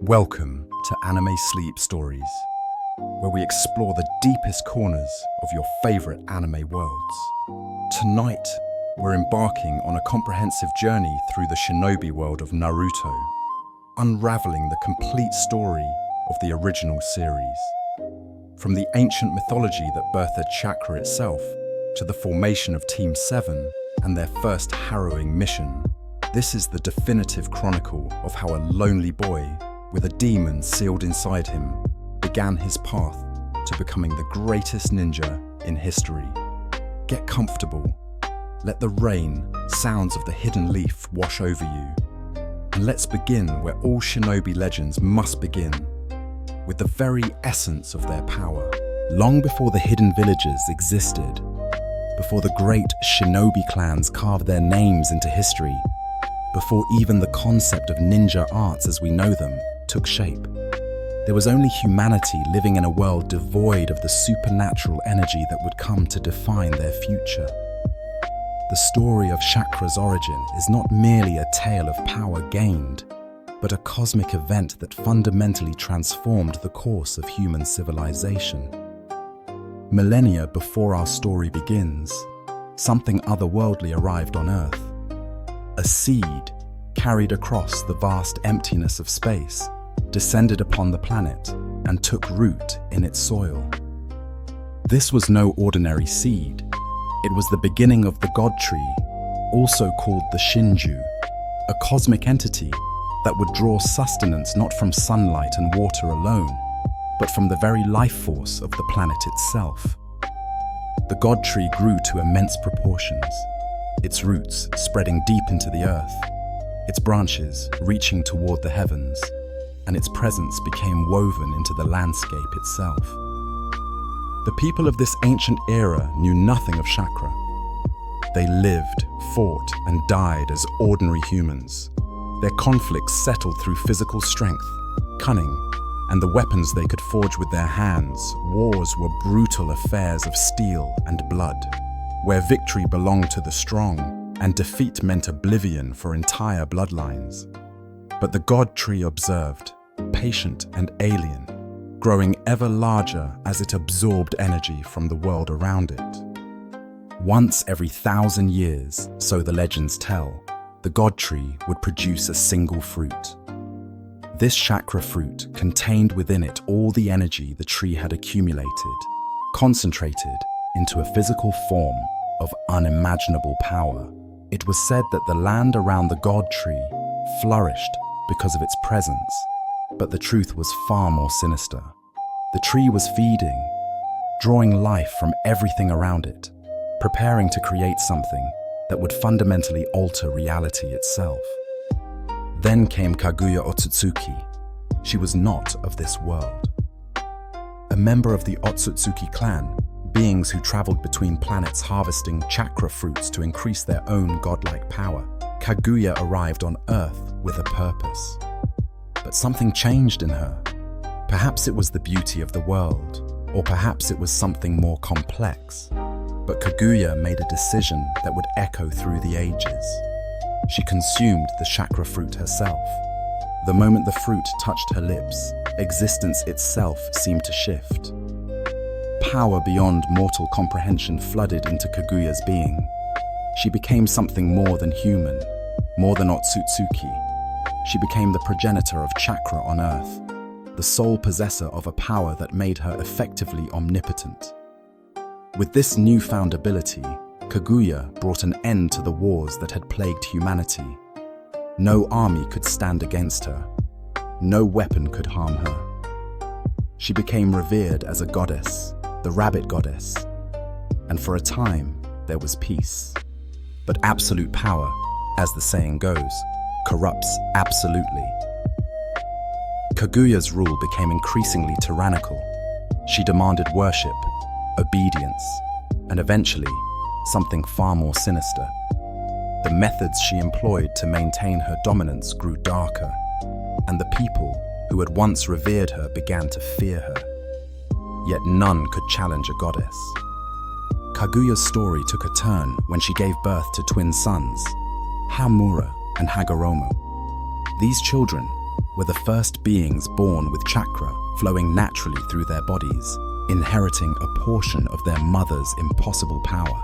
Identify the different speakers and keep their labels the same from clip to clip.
Speaker 1: Welcome to Anime Sleep Stories, where we explore the deepest corners of your favorite anime worlds. Tonight, we're embarking on a comprehensive journey through the shinobi world of Naruto, unraveling the complete story of the original series. From the ancient mythology that birthed chakra itself, to the formation of Team 7 and their first harrowing mission, this is the definitive chronicle of how a lonely boy with a demon sealed inside him began his path to becoming the greatest ninja in history. Get comfortable, let the rain, sounds of the hidden leaf wash over you, and let's begin where all shinobi legends must begin, with the very essence of their power. Long before the hidden villages existed, before the great shinobi clans carved their names into history, before even the concept of ninja arts as we know them took shape, there was only humanity living in a world devoid of the supernatural energy that would come to define their future. The story of chakra's origin is not merely a tale of power gained, but a cosmic event that fundamentally transformed the course of human civilization. Millennia before our story begins, something otherworldly arrived on Earth. A seed carried across the vast emptiness of space, descended upon the planet, and took root in its soil. This was no ordinary seed. It was the beginning of the God tree, also called the senju, a cosmic entity that would draw sustenance not from sunlight and water alone, but from the very life force of the planet itself. The God tree grew to immense proportions, its roots spreading deep into the earth, its branches reaching toward the heavens, and its presence became woven into the landscape itself. The people of this ancient era knew nothing of chakra. They lived, fought, and died as ordinary humans. Their conflicts settled through physical strength, cunning, and the weapons they could forge with their hands. Wars were brutal affairs of steel and blood, where victory belonged to the strong and defeat meant oblivion for entire bloodlines. But the God tree observed, patient and alien, growing ever larger as it absorbed energy from the world around it. Once every 1,000 years, so the legends tell, the God tree would produce a single fruit. This chakra fruit contained within it all the energy the tree had accumulated, concentrated into a physical form of unimaginable power. It was said that the land around the God tree flourished because of its presence, but the truth was far more sinister. The tree was feeding, drawing life from everything around it, preparing to create something that would fundamentally alter reality itself. Then came Kaguya Otsutsuki. She was not of this world. A member of the Otsutsuki clan, beings who traveled between planets harvesting chakra fruits to increase their own godlike power, Kaguya arrived on Earth with a purpose. But something changed in her. Perhaps it was the beauty of the world, or perhaps it was something more complex. But Kaguya made a decision that would echo through the ages. She consumed the chakra fruit herself. The moment the fruit touched her lips, existence itself seemed to shift. Power beyond mortal comprehension flooded into Kaguya's being. She became something more than human, more than Otsutsuki. She became the progenitor of chakra on Earth, the sole possessor of a power that made her effectively omnipotent. With this newfound ability, Kaguya brought an end to the wars that had plagued humanity. No army could stand against her. No weapon could harm her. She became revered as a goddess, the rabbit goddess, and for a time there was peace. But absolute power, as the saying goes, corrupts absolutely. Kaguya's rule became increasingly tyrannical. She demanded worship, obedience, and eventually, something far more sinister. The methods she employed to maintain her dominance grew darker, and the people who had once revered her began to fear her. Yet none could challenge a goddess. Kaguya's story took a turn when she gave birth to twin sons, Hamura and Hagoromo. These children, were the first beings born with chakra flowing naturally through their bodies, inheriting a portion of their mother's impossible power.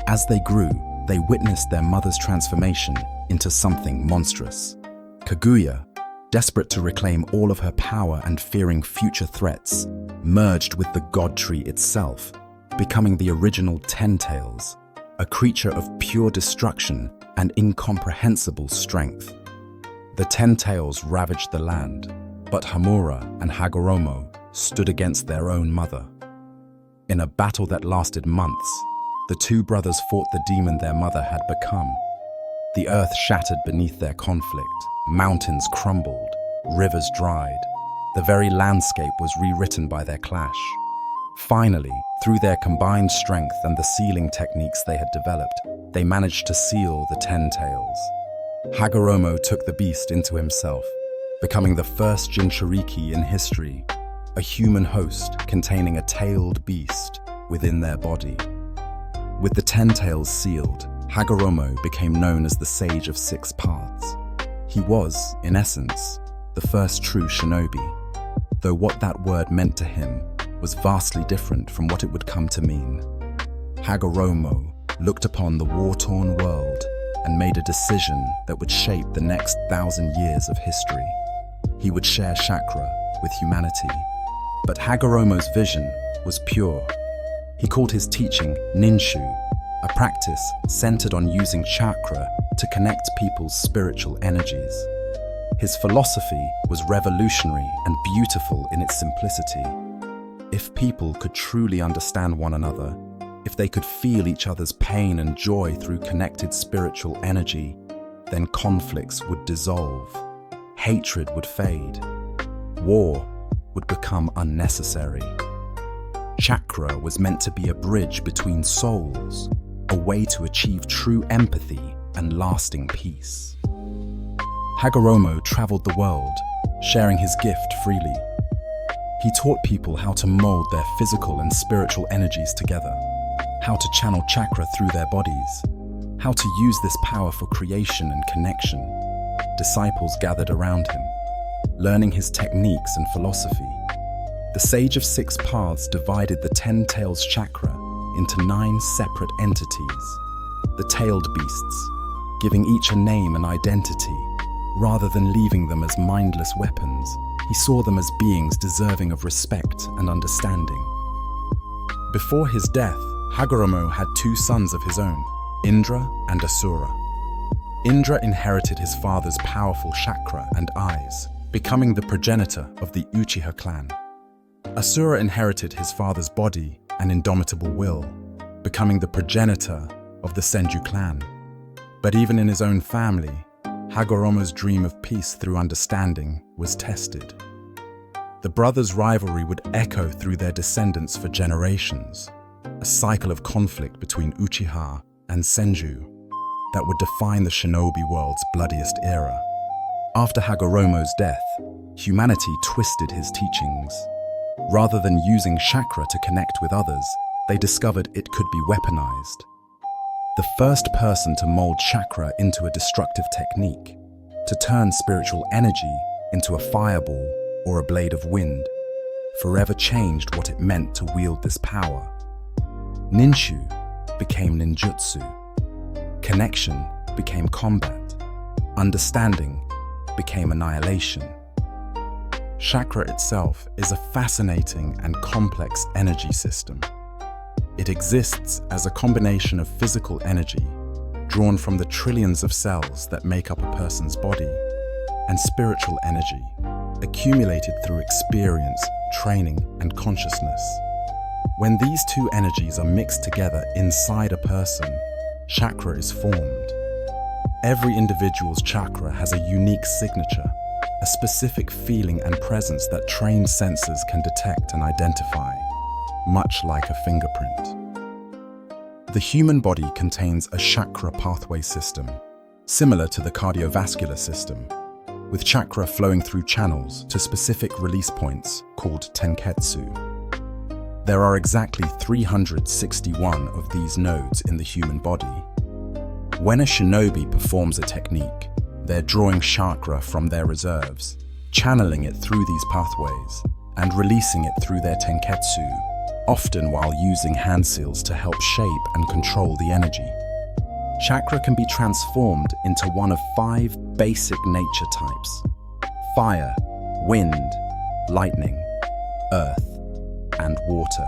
Speaker 1: As they grew, they witnessed their mother's transformation into something monstrous. Kaguya, desperate to reclaim all of her power and fearing future threats, merged with the god tree itself, becoming the original Ten Tails, a creature of pure destruction and incomprehensible strength. The Ten Tails ravaged the land, but Hamura and Hagoromo stood against their own mother. In a battle that lasted months, the two brothers fought the demon their mother had become. The earth shattered beneath their conflict, mountains crumbled, rivers dried. The very landscape was rewritten by their clash. Finally, through their combined strength and the sealing techniques they had developed, they managed to seal the Ten Tails. Hagoromo took the beast into himself, becoming the first Jinchuriki in history, a human host containing a tailed beast within their body. With the Ten Tails sealed, Hagoromo became known as the Sage of Six Paths. He was, in essence, the first true shinobi, though what that word meant to him was vastly different from what it would come to mean. Hagoromo looked upon the war-torn world and made a decision that would shape the next 1,000 years of history. He would share chakra with humanity, but Hagoromo's vision was pure. He called his teaching ninshu, a practice centered on using chakra to connect people's spiritual energies. His philosophy was revolutionary and beautiful in its simplicity. If people could truly understand one another, if they could feel each other's pain and joy through connected spiritual energy, then conflicts would dissolve, hatred would fade, war would become unnecessary. Chakra was meant to be a bridge between souls, a way to achieve true empathy and lasting peace. Hagoromo traveled the world, sharing his gift freely. He taught people how to mold their physical and spiritual energies together, how to channel chakra through their bodies, how to use this power for creation and connection. Disciples gathered around him, learning his techniques and philosophy. The Sage of Six Paths divided the Ten Tails chakra into 9 separate entities, the tailed beasts, giving each a name and identity. Rather than leaving them as mindless weapons, he saw them as beings deserving of respect and understanding. Before his death, Hagoromo had 2 sons of his own, Indra and Asura. Indra inherited his father's powerful chakra and eyes, becoming the progenitor of the Uchiha clan. Asura inherited his father's body and indomitable will, becoming the progenitor of the Senju clan. But even in his own family, Hagoromo's dream of peace through understanding was tested. The brothers' rivalry would echo through their descendants for generations, a cycle of conflict between Uchiha and Senju that would define the shinobi world's bloodiest era. After Hagoromo's death, humanity twisted his teachings. Rather than using chakra to connect with others, they discovered it could be weaponized. The first person to mold chakra into a destructive technique, to turn spiritual energy into a fireball or a blade of wind, forever changed what it meant to wield this power. Ninshu became ninjutsu. Connection became combat. Understanding became annihilation. Chakra itself is a fascinating and complex energy system. It exists as a combination of physical energy, drawn from the trillions of cells that make up a person's body, and spiritual energy, accumulated through experience, training, and consciousness. When these 2 energies are mixed together inside a person, chakra is formed. Every individual's chakra has a unique signature, a specific feeling and presence that trained senses can detect and identify, much like a fingerprint. The human body contains a chakra pathway system, similar to the cardiovascular system, with chakra flowing through channels to specific release points called tenketsu. There are exactly 361 of these nodes in the human body. When a shinobi performs a technique, They're drawing chakra from their reserves, channeling it through these pathways, and releasing it through their tenketsu, often while using hand seals to help shape and control the energy. Chakra can be transformed into one of 5 basic nature types: fire, wind, lightning, earth, and water.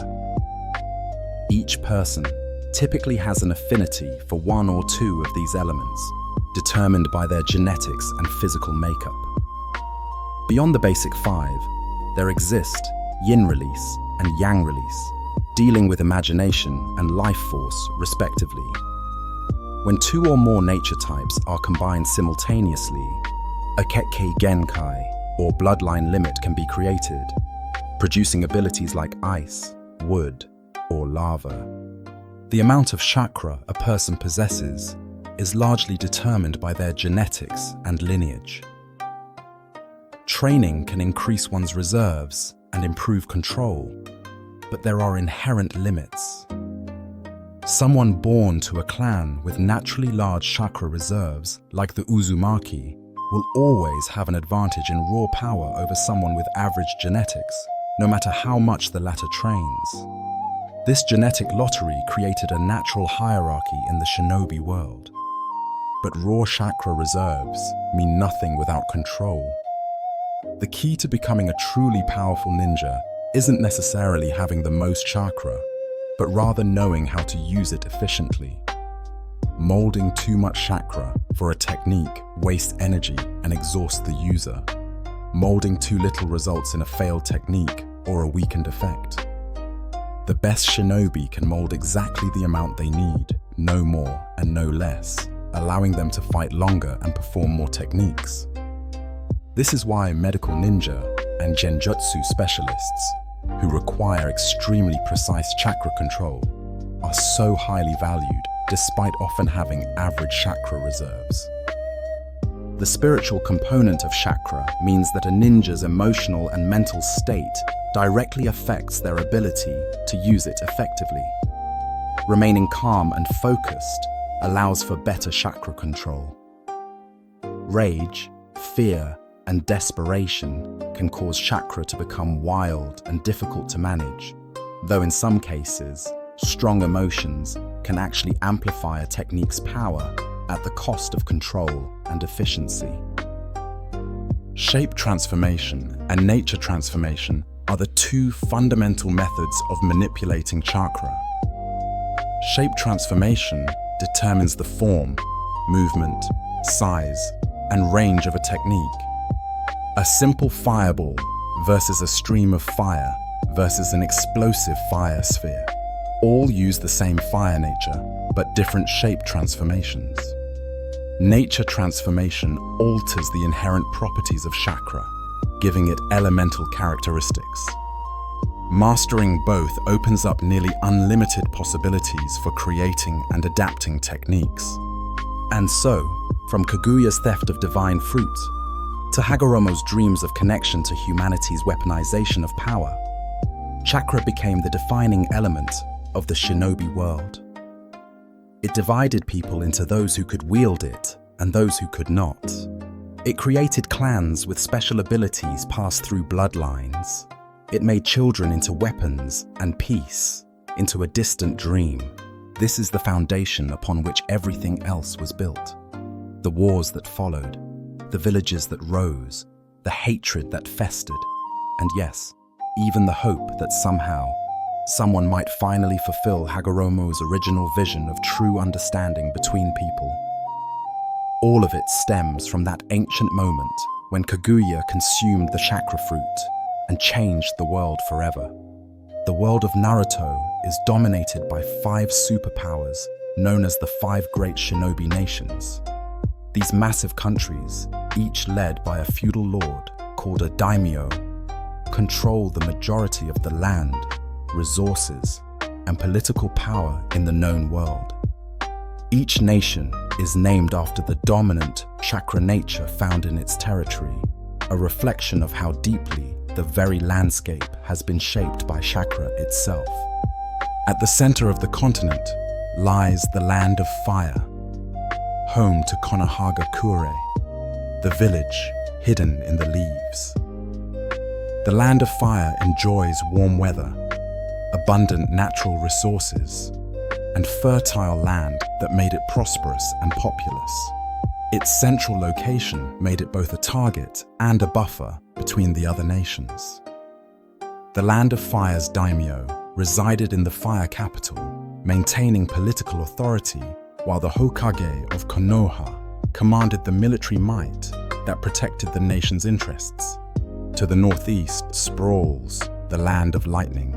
Speaker 1: Each person typically has an affinity for 1 or 2 of these elements, determined by their genetics and physical makeup. Beyond the basic 5, there exist yin release and yang release, dealing with imagination and life force, respectively. When 2 or more nature types are combined simultaneously, a Kekkei Genkai, or bloodline limit, can be created, producing abilities like ice, wood, or lava. The amount of chakra a person possesses is largely determined by their genetics and lineage. Training can increase one's reserves and improve control, but there are inherent limits. Someone born to a clan with naturally large chakra reserves, like the Uzumaki, will always have an advantage in raw power over someone with average genetics, no matter how much the latter trains. This genetic lottery created a natural hierarchy in the shinobi world. But raw chakra reserves mean nothing without control. The key to becoming a truly powerful ninja isn't necessarily having the most chakra, but rather knowing how to use it efficiently. Molding too much chakra for a technique wastes energy and exhausts the user. Molding too little results in a failed technique or a weakened effect. The best shinobi can mold exactly the amount they need, no more and no less, allowing them to fight longer and perform more techniques. This is why medical ninja and genjutsu specialists, who require extremely precise chakra control, are so highly valued despite often having average chakra reserves. The spiritual component of chakra means that a ninja's emotional and mental state directly affects their ability to use it effectively. Remaining calm and focused allows for better chakra control. Rage, fear, and desperation can cause chakra to become wild and difficult to manage, though in some cases, strong emotions can actually amplify a technique's power at the cost of control and efficiency. Shape transformation and nature transformation are the 2 fundamental methods of manipulating chakra. Shape transformation determines the form, movement, size, and range of a technique. A simple fireball versus a stream of fire versus an explosive fire sphere. All use the same fire nature, but different shape transformations. Nature transformation alters the inherent properties of chakra, giving it elemental characteristics. Mastering both opens up nearly unlimited possibilities for creating and adapting techniques. And so, from Kaguya's theft of divine fruit, to Hagoromo's dreams of connection to humanity's weaponization of power, chakra became the defining element of the shinobi world. It divided people into those who could wield it and those who could not. It created clans with special abilities passed through bloodlines. It made children into weapons and peace into a distant dream. This is the foundation upon which everything else was built. The wars that followed, the villages that rose, the hatred that festered, and yes, even the hope that somehow someone might finally fulfill Hagoromo's original vision of true understanding between people. All of it stems from that ancient moment when Kaguya consumed the chakra fruit and changed the world forever. The world of Naruto is dominated by 5 superpowers known as the 5 great shinobi nations. These massive countries, each led by a feudal lord called a daimyo, control the majority of the land, resources, and political power in the known world. Each nation is named after the dominant chakra nature found in its territory, a reflection of how deeply the very landscape has been shaped by chakra itself. At the center of the continent lies the land of fire, home to Konoha, the village hidden in the leaves. The land of fire enjoys warm weather, abundant natural resources, and fertile land that made it prosperous and populous. Its central location made it both a target and a buffer between the other nations. The Land of Fire's daimyo resided in the fire capital, maintaining political authority, while the Hokage of Konoha commanded the military might that protected the nation's interests. To the northeast sprawls the Land of Lightning,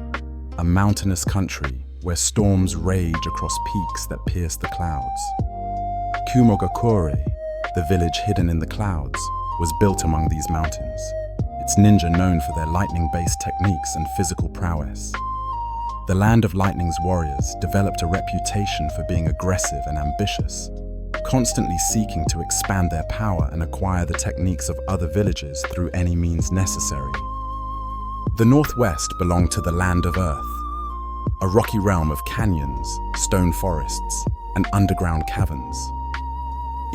Speaker 1: a mountainous country where storms rage across peaks that pierce the clouds. Kumogakure, the village hidden in the clouds, was built among these mountains, its ninja known for their lightning-based techniques and physical prowess. The Land of Lightning's warriors developed a reputation for being aggressive and ambitious, constantly seeking to expand their power and acquire the techniques of other villages through any means necessary. The northwest belonged to the Land of Earth, a rocky realm of canyons, stone forests, and underground caverns.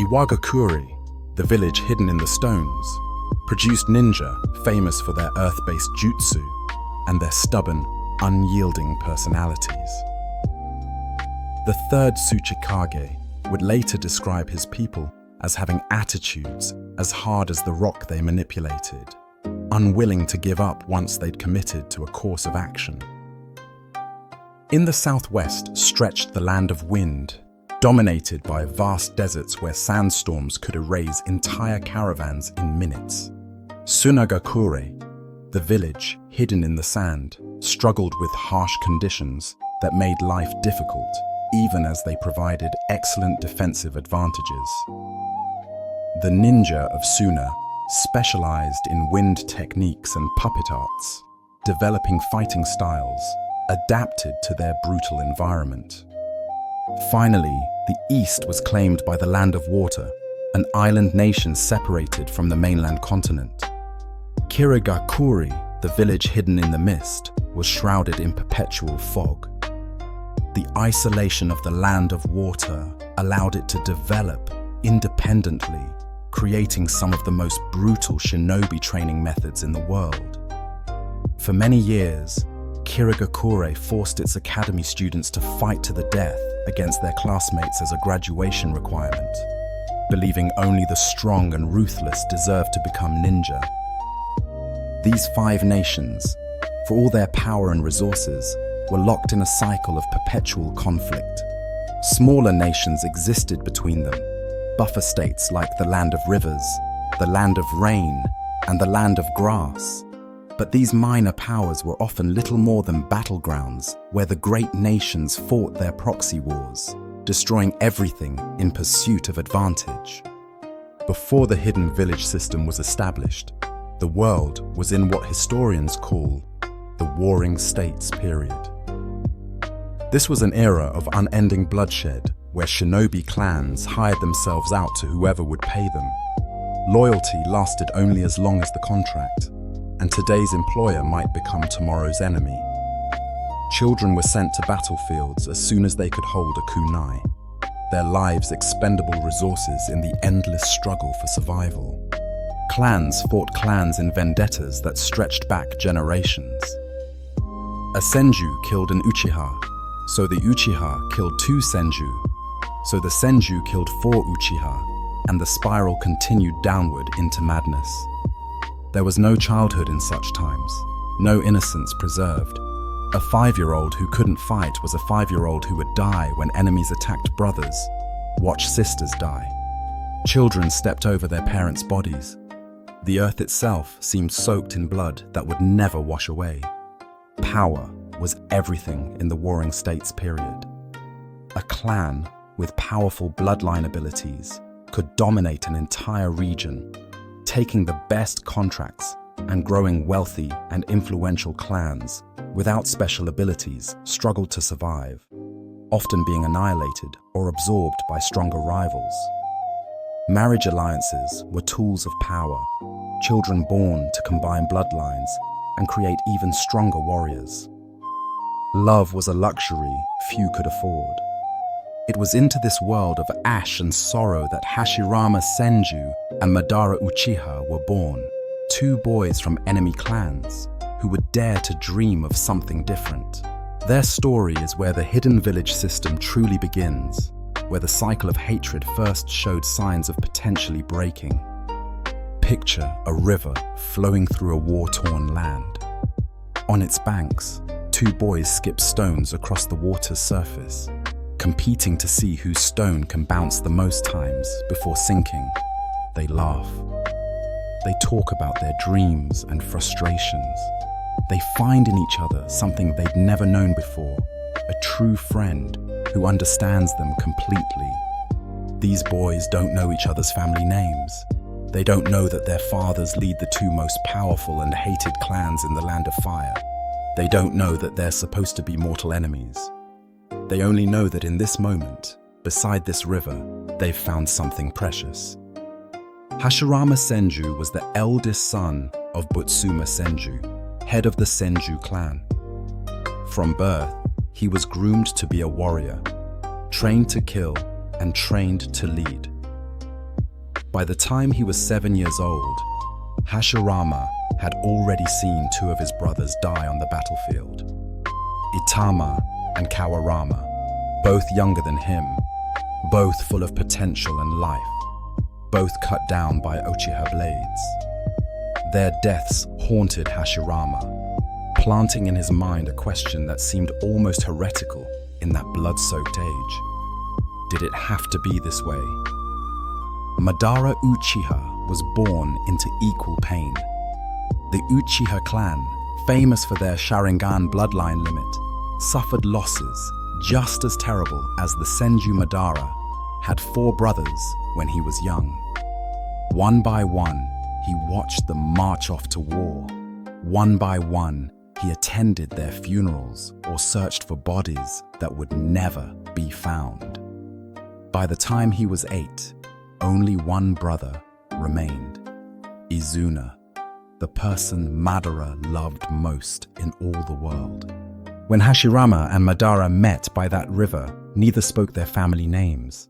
Speaker 1: Iwagakure, the village hidden in the stones, produced ninja famous for their earth-based jutsu and their stubborn, unyielding personalities. The third Tsuchikage would later describe his people as having attitudes as hard as the rock they manipulated, unwilling to give up once they'd committed to a course of action. In the southwest stretched the Land of Wind, dominated by vast deserts where sandstorms could erase entire caravans in minutes. Sunagakure, the village hidden in the sand, struggled with harsh conditions that made life difficult, even as they provided excellent defensive advantages. The ninja of Suna specialized in wind techniques and puppet arts, developing fighting styles adapted to their brutal environment. Finally, the east was claimed by the Land of Water, an island nation separated from the mainland continent. Kirigakure, the village hidden in the mist, was shrouded in perpetual fog. The isolation of the Land of Water allowed it to develop independently, creating some of the most brutal shinobi training methods in the world. For many years, Kirigakure forced its academy students to fight to the death against their classmates as a graduation requirement, believing only the strong and ruthless deserved to become ninja. These 5 nations, for all their power and resources, were locked in a cycle of perpetual conflict. Smaller nations existed between them, buffer states like the Land of Rivers, the Land of Rain, and the Land of Grass. But these minor powers were often little more than battlegrounds where the great nations fought their proxy wars, destroying everything in pursuit of advantage. Before the hidden village system was established, the world was in what historians call the Warring States period. This was an era of unending bloodshed where shinobi clans hired themselves out to whoever would pay them. Loyalty lasted only as long as the contract, and today's employer might become tomorrow's enemy. Children were sent to battlefields as soon as they could hold a kunai, their lives expendable resources in the endless struggle for survival. Clans fought clans in vendettas that stretched back generations. A senju killed an uchiha, so the uchiha killed 2 senju, so the senju killed 4 uchiha, and the spiral continued downward into madness. There was no childhood in such times, no innocence preserved. A 5-year-old who couldn't fight was a 5-year-old who would die when enemies attacked brothers, watch sisters die. Children stepped over their parents' bodies. The earth itself seemed soaked in blood that would never wash away. Power was everything in the Warring States period. A clan with powerful bloodline abilities could dominate an entire region, taking the best contracts and growing wealthy and influential clans without special abilities struggled to survive, often being annihilated or absorbed by stronger rivals. Marriage alliances were tools of power, children born to combine bloodlines and create even stronger warriors. Love was a luxury few could afford. It was into this world of ash and sorrow that Hashirama Senju and Madara Uchiha were born, two boys from enemy clans who would dare to dream of something different. Their story is where the hidden village system truly begins, where the cycle of hatred first showed signs of potentially breaking. Picture a river flowing through a war-torn land. On its banks, two boys skip stones across the water's surface, competing to see whose stone can bounce the most times before sinking. They laugh. They talk about their dreams and frustrations. They find in each other something they'd never known before, a true friend who understands them completely. These boys don't know each other's family names. They don't know that their fathers lead the two most powerful and hated clans in the Land of Fire. They don't know that they're supposed to be mortal enemies. They only know that in this moment, beside this river, they've found something precious. Hashirama Senju was the eldest son of Butsuma Senju, head of the Senju clan. From birth, he was groomed to be a warrior, trained to kill and trained to lead. By the time he was 7 years old, Hashirama had already seen two of his brothers die on the battlefield. Itama and Kawarama, both younger than him, both full of potential and life, both cut down by uchiha blades. Their deaths haunted Hashirama, planting in his mind a question that seemed almost heretical in that blood-soaked age. Did it have to be this way? Madara Uchiha was born into equal pain. The Uchiha clan, famous for their Sharingan bloodline limit, suffered losses just as terrible as the Senju Madara had 4 brothers when he was young. One by one, he watched them march off to war. One by one, he attended their funerals or searched for bodies that would never be found. By the time he was 8, only one brother remained, Izuna, the person Madara loved most in all the world. When Hashirama and Madara met by that river, neither spoke their family names.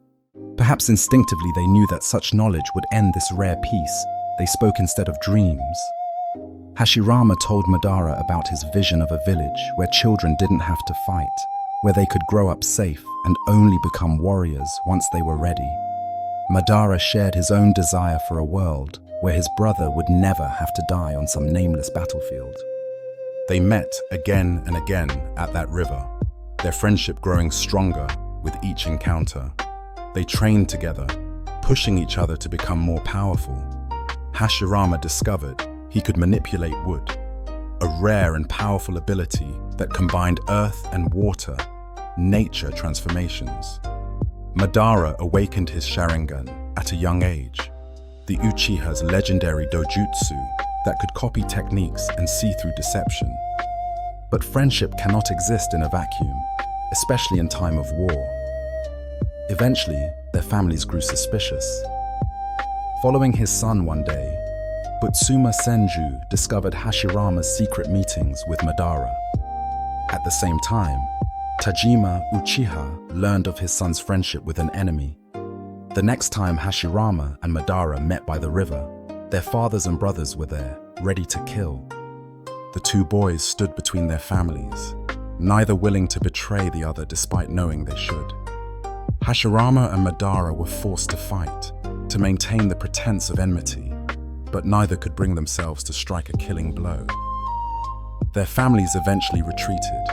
Speaker 1: Perhaps instinctively they knew that such knowledge would end this rare peace. They spoke instead of dreams. Hashirama told Madara about his vision of a village where children didn't have to fight, where they could grow up safe and only become warriors once they were ready. Madara shared his own desire for a world where his brother would never have to die on some nameless battlefield. They met again and again at that river, their friendship growing stronger with each encounter. They trained together, pushing each other to become more powerful. Hashirama discovered he could manipulate wood, a rare and powerful ability that combined earth and water, nature transformations. Madara awakened his Sharingan at a young age, the Uchiha's legendary dojutsu that could copy techniques and see through deception. But friendship cannot exist in a vacuum, especially in time of war. Eventually, their families grew suspicious. Following his son one day, Butsuma Senju discovered Hashirama's secret meetings with Madara. At the same time, Tajima Uchiha learned of his son's friendship with an enemy. The next time Hashirama and Madara met by the river, their fathers and brothers were there, ready to kill. The two boys stood between their families, neither willing to betray the other despite knowing they should. Hashirama and Madara were forced to fight, to maintain the pretense of enmity, but neither could bring themselves to strike a killing blow. Their families eventually retreated,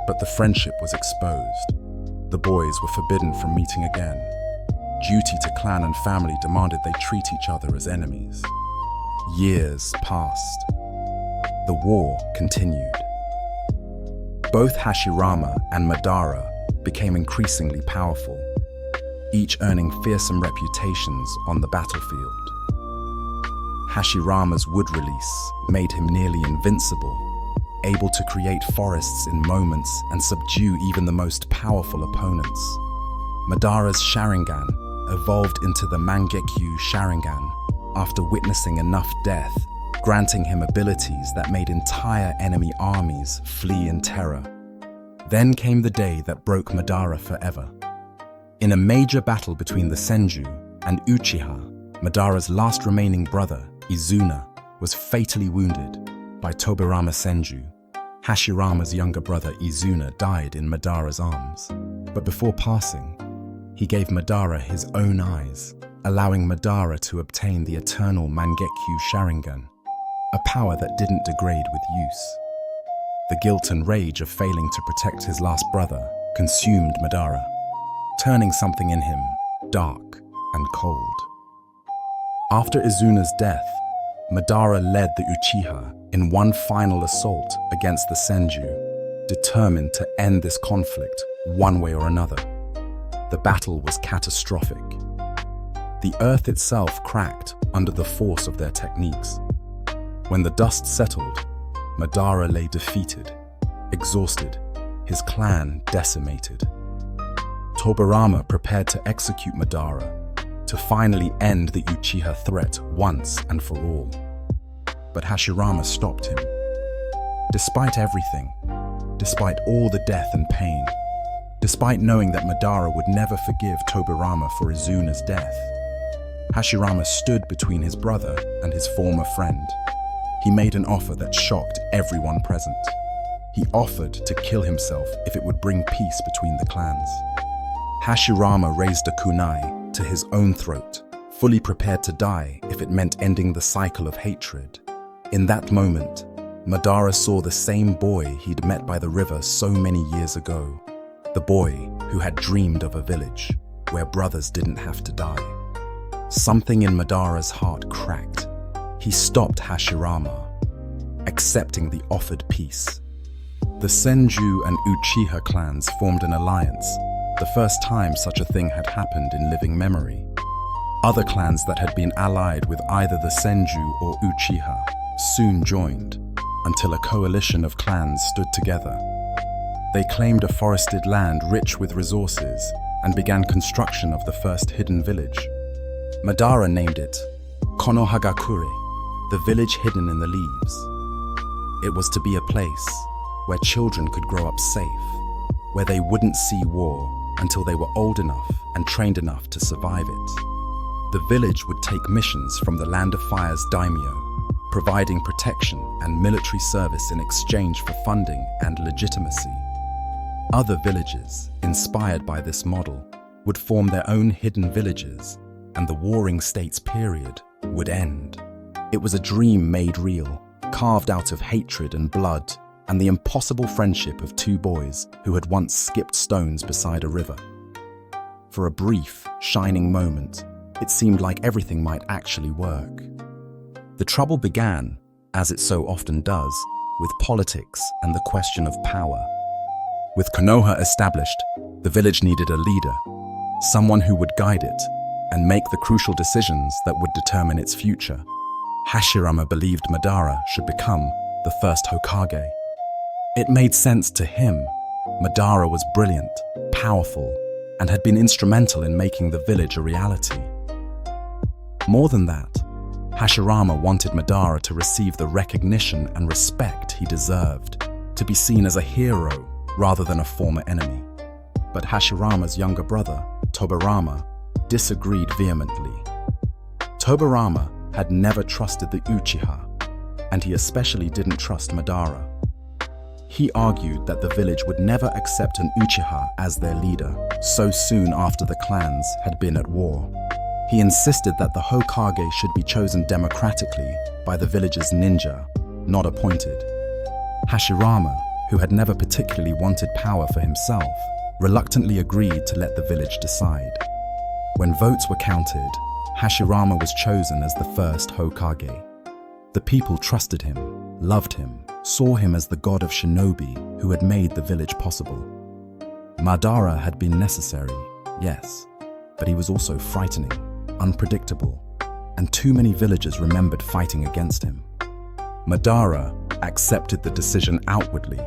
Speaker 1: but the friendship was exposed. The boys were forbidden from meeting again. Duty to clan and family demanded they treat each other as enemies. Years passed. The war continued. Both Hashirama and Madara became increasingly powerful, each earning fearsome reputations on the battlefield. Hashirama's wood release made him nearly invincible, able to create forests in moments and subdue even the most powerful opponents. Madara's Sharingan evolved into the Mangekyu Sharingan after witnessing enough death, granting him abilities that made entire enemy armies flee in terror. Then came the day that broke Madara forever. In a major battle between the senju and uchiha, Madara's last remaining brother, Izuna, was fatally wounded by Tobirama Senju. Hashirama's younger brother Izuna died in Madara's arms, but before passing, he gave Madara his own eyes, allowing Madara to obtain the eternal Mangekyu Sharingan, a power that didn't degrade with use. The guilt and rage of failing to protect his last brother consumed Madara, turning something in him dark and cold. After Izuna's death, Madara led the Uchiha in one final assault against the Senju, determined to end this conflict one way or another. The battle was catastrophic. The earth itself cracked under the force of their techniques. When the dust settled, Madara lay defeated, exhausted, his clan decimated. Tobirama prepared to execute Madara, to finally end the Uchiha threat once and for all. But Hashirama stopped him. Despite everything, despite all the death and pain, despite knowing that Madara would never forgive Tobirama for Izuna's death, Hashirama stood between his brother and his former friend. He made an offer that shocked everyone present. He offered to kill himself if it would bring peace between the clans. Hashirama raised a kunai to his own throat, fully prepared to die if it meant ending the cycle of hatred. In that moment, Madara saw the same boy he'd met by the river so many years ago. The boy who had dreamed of a village where brothers didn't have to die. Something in Madara's heart cracked. He stopped Hashirama, accepting the offered peace. The Senju and Uchiha clans formed an alliance, the first time such a thing had happened in living memory. Other clans that had been allied with either the Senju or Uchiha soon joined, until a coalition of clans stood together. They claimed a forested land rich with resources and began construction of the first hidden village. Madara named it Konoha, the village hidden in the leaves. It was to be a place where children could grow up safe, where they wouldn't see war until they were old enough and trained enough to survive it. The village would take missions from the Land of Fire's daimyo, providing protection and military service in exchange for funding and legitimacy. Other villages, inspired by this model, would form their own hidden villages, and the warring states period would end. It was a dream made real, carved out of hatred and blood, and the impossible friendship of two boys who had once skipped stones beside a river. For a brief, shining moment, it seemed like everything might actually work. The trouble began, as it so often does, with politics and the question of power. With Konoha established, the village needed a leader, someone who would guide it and make the crucial decisions that would determine its future. Hashirama believed Madara should become the first Hokage. It made sense to him. Madara was brilliant, powerful, and had been instrumental in making the village a reality. More than that, Hashirama wanted Madara to receive the recognition and respect he deserved, to be seen as a hero rather than a former enemy. But Hashirama's younger brother, Tobirama, disagreed vehemently. Tobirama had never trusted the Uchiha, and he especially didn't trust Madara. He argued that the village would never accept an Uchiha as their leader so soon after the clans had been at war. He insisted that the Hokage should be chosen democratically by the village's ninja, not appointed. Hashirama, who had never particularly wanted power for himself, reluctantly agreed to let the village decide. When votes were counted, Hashirama was chosen as the first Hokage. The people trusted him, loved him, saw him as the god of shinobi who had made the village possible. Madara had been necessary, yes, but he was also frightening, unpredictable, and too many villagers remembered fighting against him. Madara accepted the decision outwardly,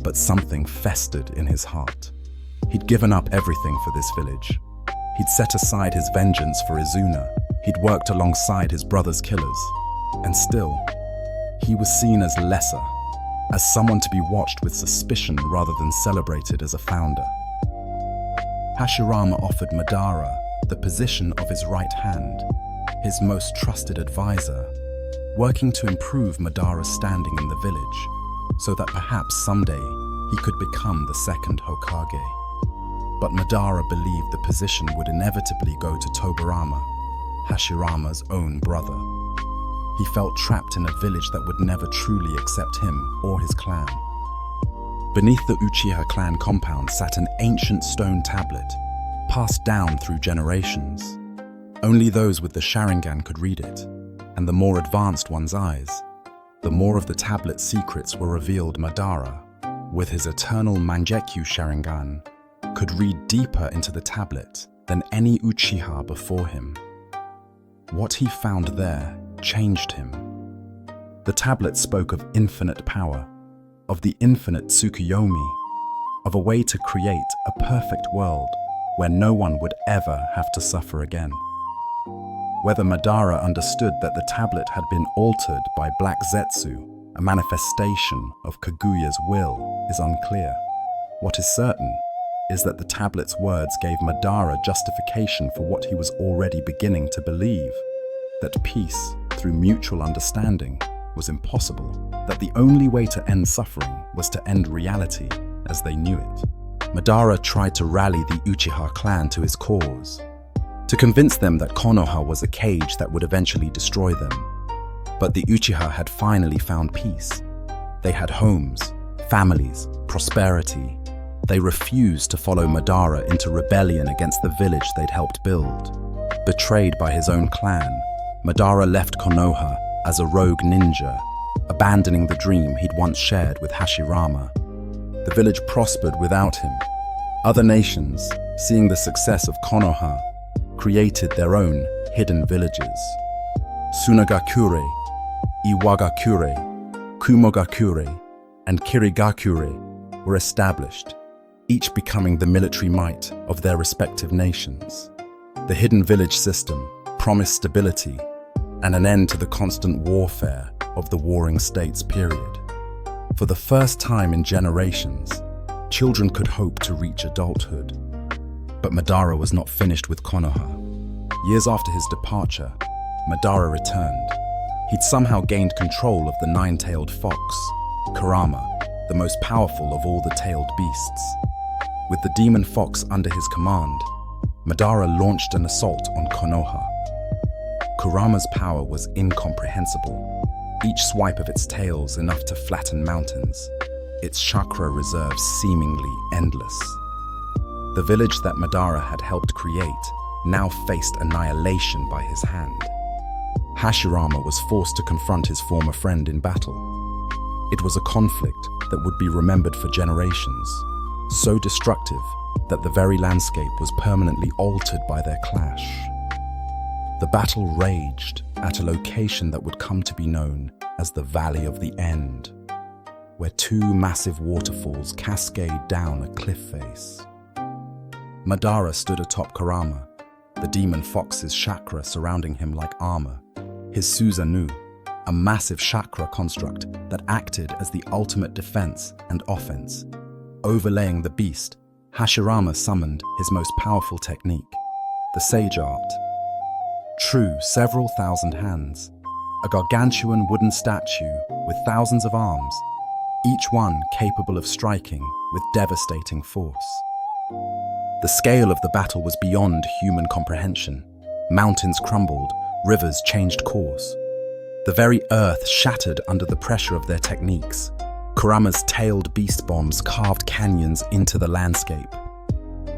Speaker 1: but something festered in his heart. He'd given up everything for this village. He'd set aside his vengeance for Izuna. He'd worked alongside his brother's killers. And still, he was seen as lesser, as someone to be watched with suspicion rather than celebrated as a founder. Hashirama offered Madara the position of his right hand, his most trusted advisor, working to improve Madara's standing in the village so that perhaps someday he could become the second Hokage. But Madara believed the position would inevitably go to Tobirama, Hashirama's own brother. He felt trapped in a village that would never truly accept him or his clan. Beneath the Uchiha clan compound sat an ancient stone tablet, passed down through generations. Only those with the Sharingan could read it, and the more advanced one's eyes, the more of the tablet's secrets were revealed. Madara, with his eternal Mangekyo Sharingan, could read deeper into the tablet than any Uchiha before him. What he found there changed him. The tablet spoke of infinite power, of the infinite Tsukuyomi, of a way to create a perfect world where no one would ever have to suffer again. Whether Madara understood that the tablet had been altered by Black Zetsu, a manifestation of Kaguya's will, is unclear. What is certain is that the tablet's words gave Madara justification for what he was already beginning to believe, that peace through mutual understanding was impossible, that the only way to end suffering was to end reality as they knew it. Madara tried to rally the Uchiha clan to his cause, to convince them that Konoha was a cage that would eventually destroy them. But the Uchiha had finally found peace. They had homes, families, prosperity. They refused to follow Madara into rebellion against the village they'd helped build. Betrayed by his own clan, Madara left Konoha as a rogue ninja, abandoning the dream he'd once shared with Hashirama. The village prospered without him. Other nations, seeing the success of Konoha, created their own hidden villages. Sunagakure, Iwagakure, Kumogakure, and Kirigakure were established, each becoming the military might of their respective nations. The hidden village system promised stability and an end to the constant warfare of the warring states period. For the first time in generations, children could hope to reach adulthood. But Madara was not finished with Konoha. Years after his departure, Madara returned. He'd somehow gained control of the nine-tailed fox, Kurama, the most powerful of all the tailed beasts. With the demon fox under his command, Madara launched an assault on Konoha. Kurama's power was incomprehensible, each swipe of its tails enough to flatten mountains, its chakra reserves seemingly endless. The village that Madara had helped create now faced annihilation by his hand. Hashirama was forced to confront his former friend in battle. It was a conflict that would be remembered for generations, so destructive that the very landscape was permanently altered by their clash. The battle raged at a location that would come to be known as the Valley of the End, where two massive waterfalls cascade down a cliff face. Madara stood atop Kurama, the demon fox's chakra surrounding him like armor. His Susanoo, a massive chakra construct that acted as the ultimate defense and offense. Overlaying the beast, Hashirama summoned his most powerful technique, the Sage Art. True, several thousand hands, a gargantuan wooden statue with thousands of arms, each one capable of striking with devastating force. The scale of the battle was beyond human comprehension. Mountains crumbled, rivers changed course. The very earth shattered under the pressure of their techniques. Kurama's tailed beast bombs carved canyons into the landscape.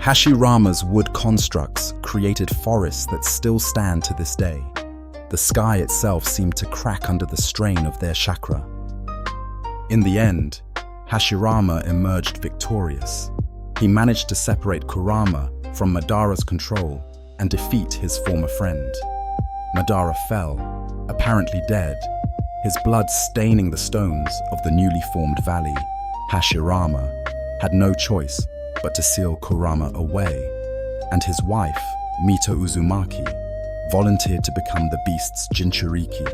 Speaker 1: Hashirama's wood constructs created forests that still stand to this day. The sky itself seemed to crack under the strain of their chakra. In the end, Hashirama emerged victorious. He managed to separate Kurama from Madara's control and defeat his former friend. Madara fell, apparently dead, his blood staining the stones of the newly formed valley. Hashirama had no choice but to seal Kurama away, and his wife, Mito Uzumaki, volunteered to become the beast's Jinchuriki,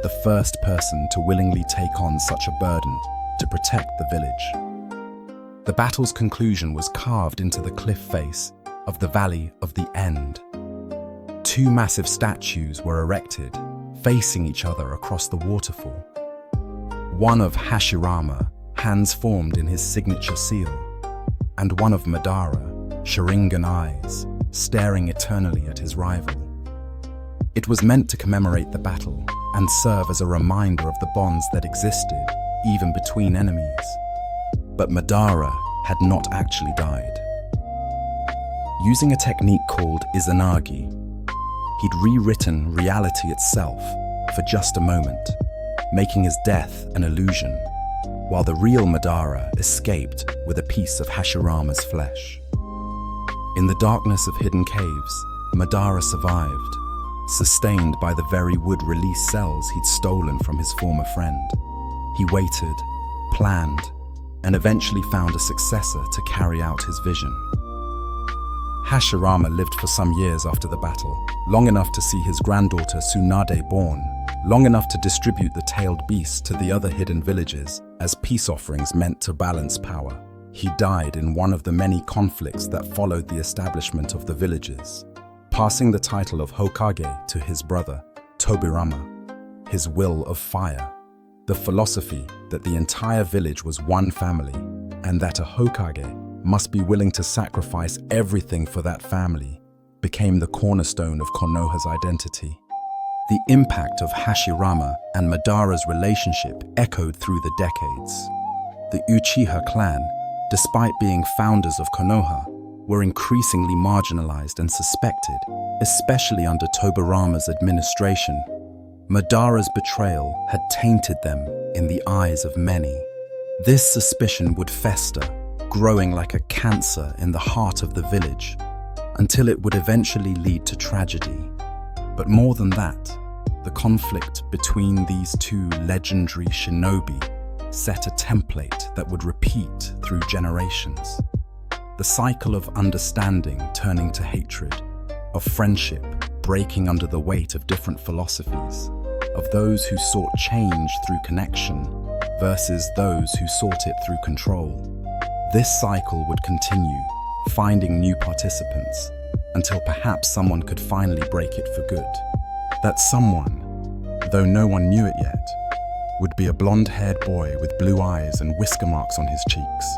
Speaker 1: the first person to willingly take on such a burden to protect the village. The battle's conclusion was carved into the cliff face of the Valley of the End. Two massive statues were erected, facing each other across the waterfall. One of Hashirama, hands formed in his signature seal, and one of Madara, Sharingan eyes, staring eternally at his rival. It was meant to commemorate the battle and serve as a reminder of the bonds that existed even between enemies. But Madara had not actually died. Using a technique called Izanagi, he'd rewritten reality itself for just a moment, making his death an illusion, while the real Madara escaped with a piece of Hashirama's flesh. In the darkness of hidden caves, Madara survived, sustained by the very wood-release cells he'd stolen from his former friend. He waited, planned, and eventually found a successor to carry out his vision. Hashirama lived for some years after the battle, long enough to see his granddaughter Tsunade born, long enough to distribute the tailed beast to the other hidden villages as peace offerings meant to balance power. He died in one of the many conflicts that followed the establishment of the villages, passing the title of Hokage to his brother, Tobirama, his will of fire. The philosophy that the entire village was one family and that a Hokage must be willing to sacrifice everything for that family became the cornerstone of Konoha's identity. The impact of Hashirama and Madara's relationship echoed through the decades. The Uchiha clan, despite being founders of Konoha, were increasingly marginalized and suspected, especially under Tobirama's administration. Madara's betrayal had tainted them in the eyes of many. This suspicion would fester, growing like a cancer in the heart of the village, until it would eventually lead to tragedy. But more than that, the conflict between these two legendary shinobi set a template that would repeat through generations. The cycle of understanding turning to hatred, of friendship breaking under the weight of different philosophies, of those who sought change through connection versus those who sought it through control. This cycle would continue, finding new participants, until perhaps someone could finally break it for good. That someone, though no one knew it yet, would be a blonde-haired boy with blue eyes and whisker marks on his cheeks.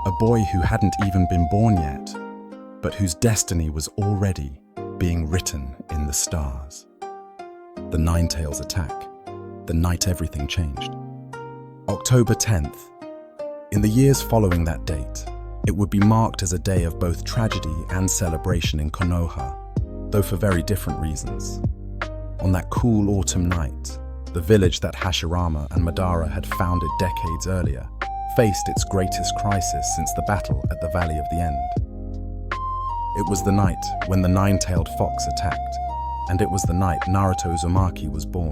Speaker 1: A boy who hadn't even been born yet, but whose destiny was already being written in the stars. The Nine-Tails attack, the night everything changed. October 10th. In the years following that date, it would be marked as a day of both tragedy and celebration in Konoha, though for very different reasons. On that cool autumn night, the village that Hashirama and Madara had founded decades earlier faced its greatest crisis since the battle at the Valley of the End. It was the night when the nine-tailed fox attacked, and it was the night Naruto Uzumaki was born.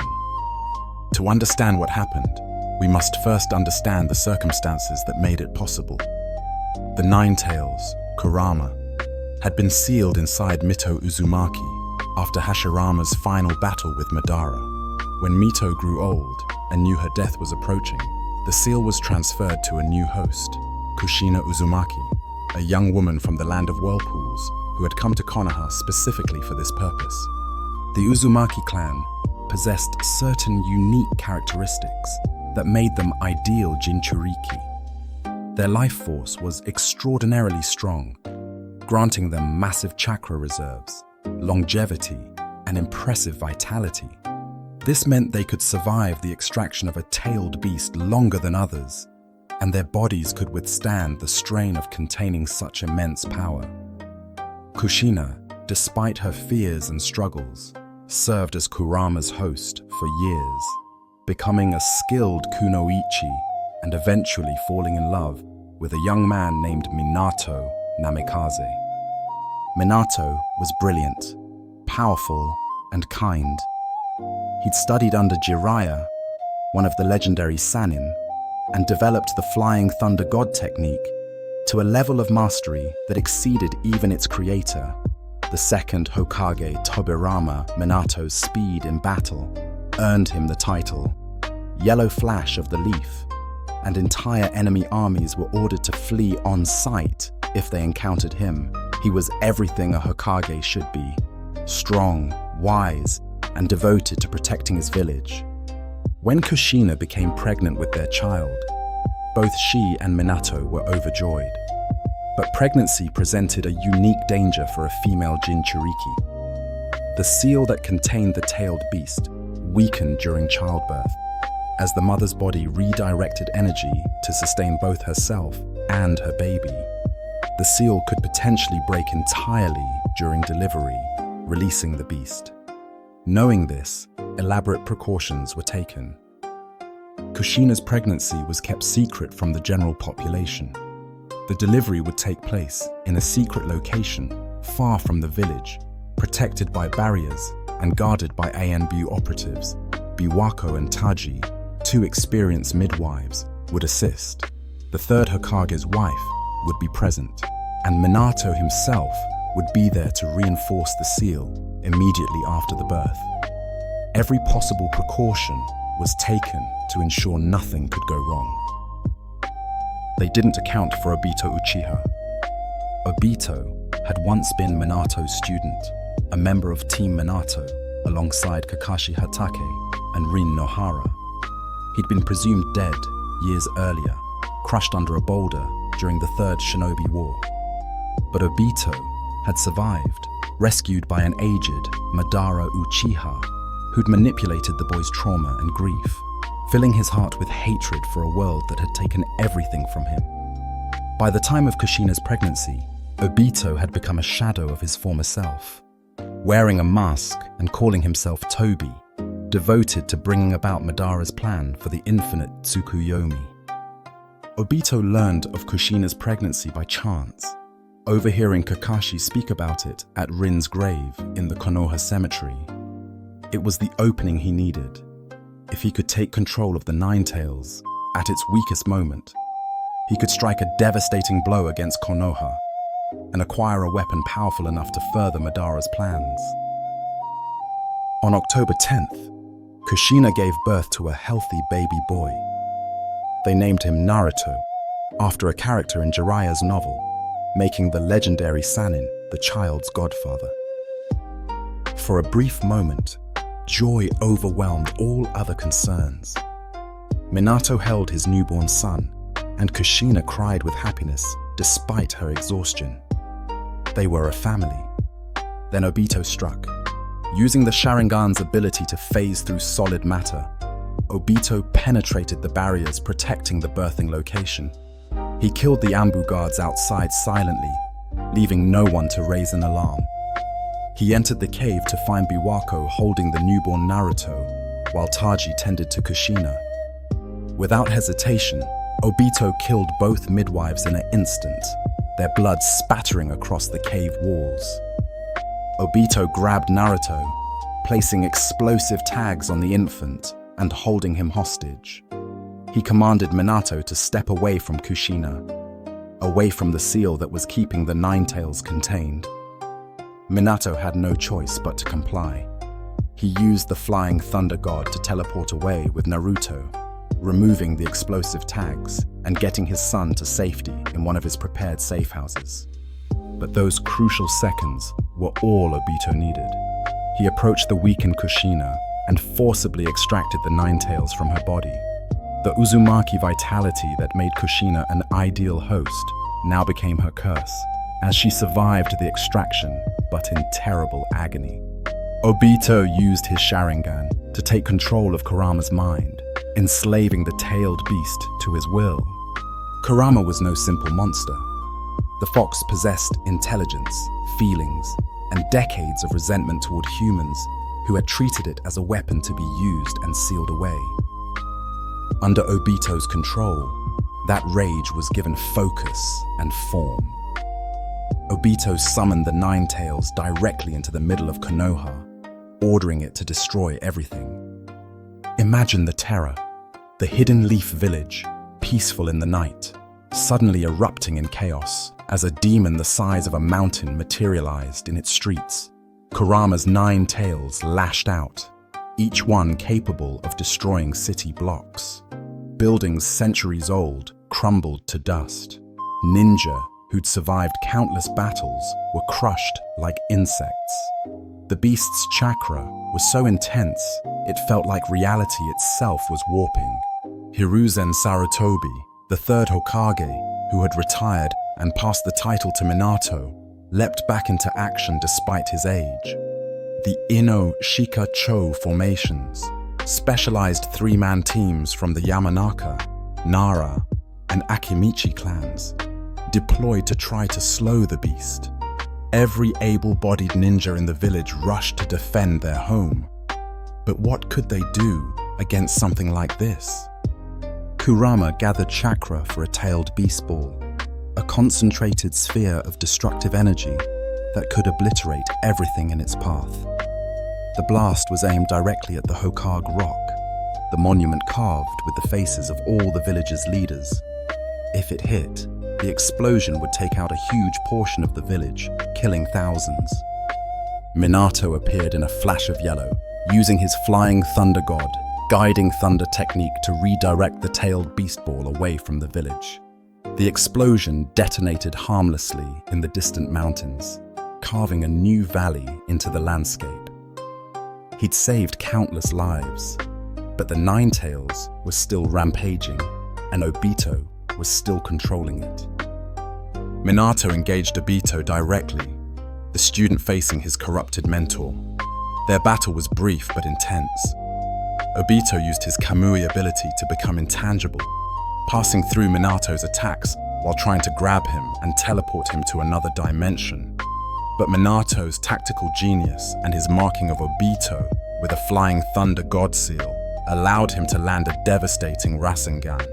Speaker 1: To understand what happened, we must first understand the circumstances that made it possible. The Nine-Tails, Kurama, had been sealed inside Mito Uzumaki after Hashirama's final battle with Madara. When Mito grew old and knew her death was approaching, the seal was transferred to a new host, Kushina Uzumaki, a young woman from the land of whirlpools who had come to Konoha specifically for this purpose. The Uzumaki clan possessed certain unique characteristics that made them ideal Jinchuriki. Their life force was extraordinarily strong, granting them massive chakra reserves, longevity, and impressive vitality. This meant they could survive the extraction of a tailed beast longer than others, and their bodies could withstand the strain of containing such immense power. Kushina, despite her fears and struggles, served as Kurama's host for years, becoming a skilled kunoichi and eventually falling in love with a young man named Minato Namikaze. Minato was brilliant, powerful, and kind. He'd studied under Jiraiya, one of the legendary Sannin, and developed the Flying Thunder God technique to a level of mastery that exceeded even its creator. The second Hokage Tobirama Minato's speed in battle earned him the title Yellow Flash of the Leaf, and entire enemy armies were ordered to flee on sight if they encountered him. He was everything a Hokage should be: strong, wise, and devoted to protecting his village. When Kushina became pregnant with their child, both she and Minato were overjoyed. But pregnancy presented a unique danger for a female Jinchuriki. The seal that contained the tailed beast weakened during childbirth, as the mother's body redirected energy to sustain both herself and her baby. The seal could potentially break entirely during delivery, releasing the beast. Knowing this, elaborate precautions were taken. Kushina's pregnancy was kept secret from the general population. The delivery would take place in a secret location far from the village, protected by barriers and guarded by ANBU operatives. Biwako and Taji, two experienced midwives, would assist. The third Hokage's wife would be present, and Minato himself would be there to reinforce the seal immediately after the birth. Every possible precaution was taken to ensure nothing could go wrong. They didn't account for Obito Uchiha. Obito had once been Minato's student, a member of Team Minato, alongside Kakashi Hatake and Rin Nohara. He'd been presumed dead years earlier, crushed under a boulder during the Third Shinobi War. But Obito had survived, rescued by an aged Madara Uchiha who'd manipulated the boy's trauma and grief, filling his heart with hatred for a world that had taken everything from him. By the time of Kushina's pregnancy, Obito had become a shadow of his former self, wearing a mask and calling himself Tobi, devoted to bringing about Madara's plan for the infinite Tsukuyomi. Obito learned of Kushina's pregnancy by chance, overhearing Kakashi speak about it at Rin's grave in the Konoha cemetery. It was the opening he needed. If he could take control of the Nine Tails at its weakest moment, he could strike a devastating blow against Konoha and acquire a weapon powerful enough to further Madara's plans. On October 10th, Kushina gave birth to a healthy baby boy. They named him Naruto, after a character in Jiraiya's novel, making the legendary Sannin the child's godfather. For a brief moment, joy overwhelmed all other concerns. Minato held his newborn son, and Kushina cried with happiness despite her exhaustion. They were a family. Then Obito struck. Using the Sharingan's ability to phase through solid matter, Obito penetrated the barriers protecting the birthing location. He killed the Ambu guards outside silently, leaving no one to raise an alarm. He entered the cave to find Biwako holding the newborn Naruto, while Taji tended to Kushina. Without hesitation, Obito killed both midwives in an instant, their blood spattering across the cave walls. Obito grabbed Naruto, placing explosive tags on the infant and holding him hostage. He commanded Minato to step away from Kushina, away from the seal that was keeping the Nine Tails contained. Minato had no choice but to comply. He used the flying thunder god to teleport away with Naruto, removing the explosive tags and getting his son to safety in one of his prepared safe houses. But those crucial seconds were all Obito needed. He approached the weakened Kushina and forcibly extracted the Nine Tails from her body. The uzumaki vitality that made Kushina an ideal host now became her curse, as she survived the extraction, but in terrible agony. Obito used his Sharingan to take control of Kurama's mind, enslaving the tailed beast to his will. Kurama was no simple monster. The fox possessed intelligence, feelings, and decades of resentment toward humans who had treated it as a weapon to be used and sealed away. Under Obito's control, that rage was given focus and form. Obito summoned the Nine Tails directly into the middle of Konoha, ordering it to destroy everything. Imagine the terror, the hidden leaf village, peaceful in the night, suddenly erupting in chaos as a demon the size of a mountain materialized in its streets. Kurama's Nine Tails lashed out, each one capable of destroying city blocks. Buildings centuries old crumbled to dust. Ninja, who'd survived countless battles, were crushed like insects. The beast's chakra was so intense, it felt like reality itself was warping. Hiruzen Sarutobi, the third Hokage, who had retired and passed the title to Minato, leapt back into action despite his age. The Ino Shika Cho formations, specialized three-man teams from the Yamanaka, Nara, and Akimichi clans, deployed to try to slow the beast. Every able-bodied ninja in the village rushed to defend their home. But what could they do against something like this? Kurama gathered chakra for a tailed beast ball, a concentrated sphere of destructive energy that could obliterate everything in its path. The blast was aimed directly at the Hokage Rock, the monument carved with the faces of all the village's leaders. If it hit, the explosion would take out a huge portion of the village, killing thousands. Minato appeared in a flash of yellow, using his flying thunder god, guiding thunder technique to redirect the tailed beast ball away from the village. The explosion detonated harmlessly in the distant mountains, carving a new valley into the landscape. He'd saved countless lives, but the Ninetales was still rampaging, and Obito was still controlling it. Minato engaged Obito directly, the student facing his corrupted mentor. Their battle was brief but intense. Obito used his Kamui ability to become intangible, passing through Minato's attacks while trying to grab him and teleport him to another dimension. But Minato's tactical genius and his marking of Obito with a flying thunder god seal allowed him to land a devastating Rasengan,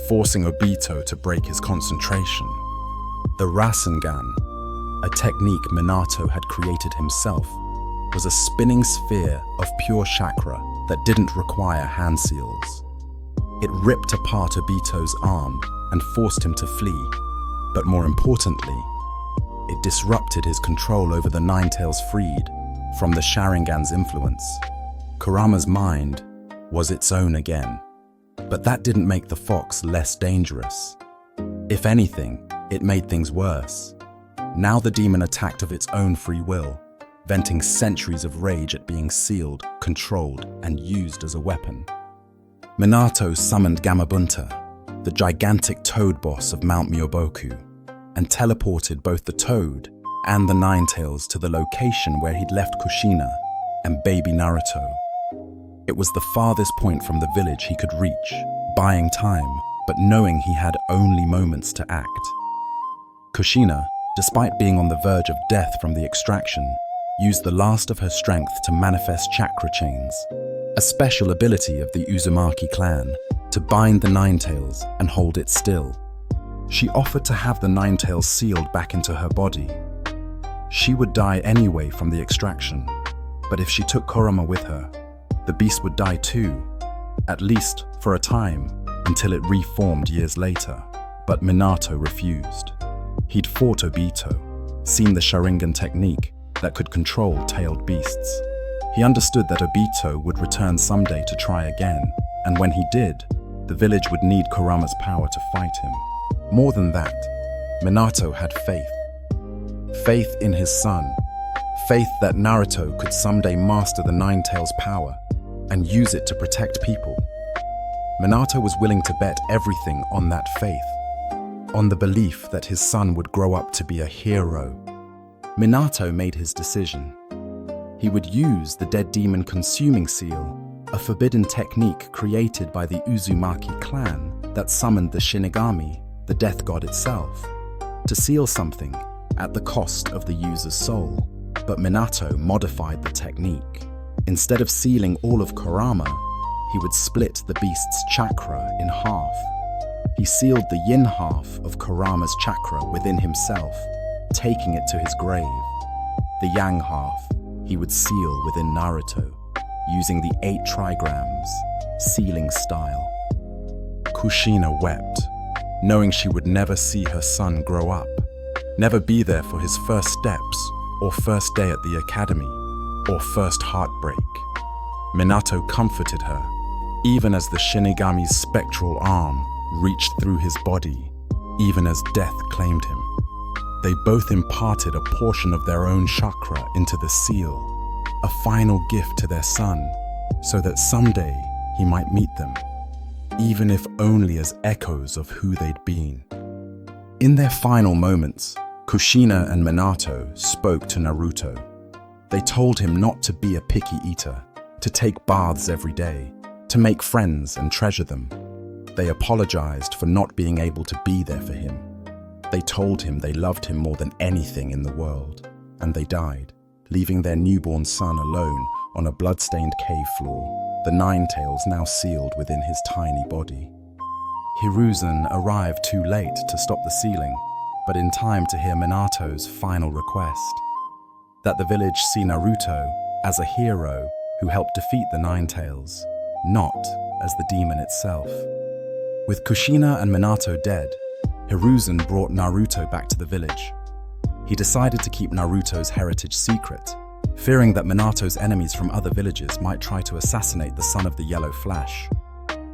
Speaker 1: forcing Obito to break his concentration. The Rasengan, a technique Minato had created himself, was a spinning sphere of pure chakra that didn't require hand seals. It ripped apart Obito's arm and forced him to flee, but more importantly, it disrupted his control over the Ninetales freed from the Sharingan's influence. Kurama's mind was its own again, but that didn't make the fox less dangerous. If anything, it made things worse. Now the demon attacked of its own free will, venting centuries of rage at being sealed, controlled, and used as a weapon. Minato summoned Gamabunta, the gigantic toad boss of Mount Myoboku, and teleported both the toad and the Ninetales to the location where he'd left Kushina and baby Naruto. It was the farthest point from the village he could reach, buying time, but knowing he had only moments to act. Kushina, despite being on the verge of death from the extraction, used the last of her strength to manifest chakra chains, a special ability of the Uzumaki clan, to bind the Ninetales and hold it still. She offered to have the Ninetales sealed back into her body. She would die anyway from the extraction, but if she took Kurama with her, the beast would die too, at least for a time, until it reformed years later. But Minato refused. He'd fought Obito, seen the Sharingan technique that could control tailed beasts. He understood that Obito would return someday to try again, and when he did, the village would need Kurama's power to fight him. More than that, Minato had faith. Faith in his son. Faith that Naruto could someday master the Ninetales' power and use it to protect people. Minato was willing to bet everything on that faith, on the belief that his son would grow up to be a hero. Minato made his decision. He would use the dead demon consuming seal, a forbidden technique created by the Uzumaki clan that summoned the Shinigami, the death god itself, to seal something at the cost of the user's soul. But Minato modified the technique. Instead of sealing all of Kurama, he would split the beast's chakra in half. He sealed the yin half of Kurama's chakra within himself, taking it to his grave. The yang half he would seal within Naruto, using the 8 trigrams, sealing style. Kushina wept, knowing she would never see her son grow up, never be there for his first steps, or first day at the academy, or first heartbreak. Minato comforted her, even as the Shinigami's spectral arm reached through his body, even as death claimed him. They both imparted a portion of their own chakra into the seal, a final gift to their son, so that someday he might meet them, even if only as echoes of who they'd been. In their final moments, Kushina and Minato spoke to Naruto. They told him not to be a picky eater, to take baths every day, to make friends and treasure them. They apologized for not being able to be there for him. They told him they loved him more than anything in the world, and they died, leaving their newborn son alone on a blood-stained cave floor, the nine tails now sealed within his tiny body. Hiruzen arrived too late to stop the sealing, but in time to hear Minato's final request, that the village see Naruto as a hero who helped defeat the Nine Tails, not as the demon itself. With Kushina and Minato dead, Hiruzen brought Naruto back to the village. He decided to keep Naruto's heritage secret, fearing that Minato's enemies from other villages might try to assassinate the son of the Yellow Flash.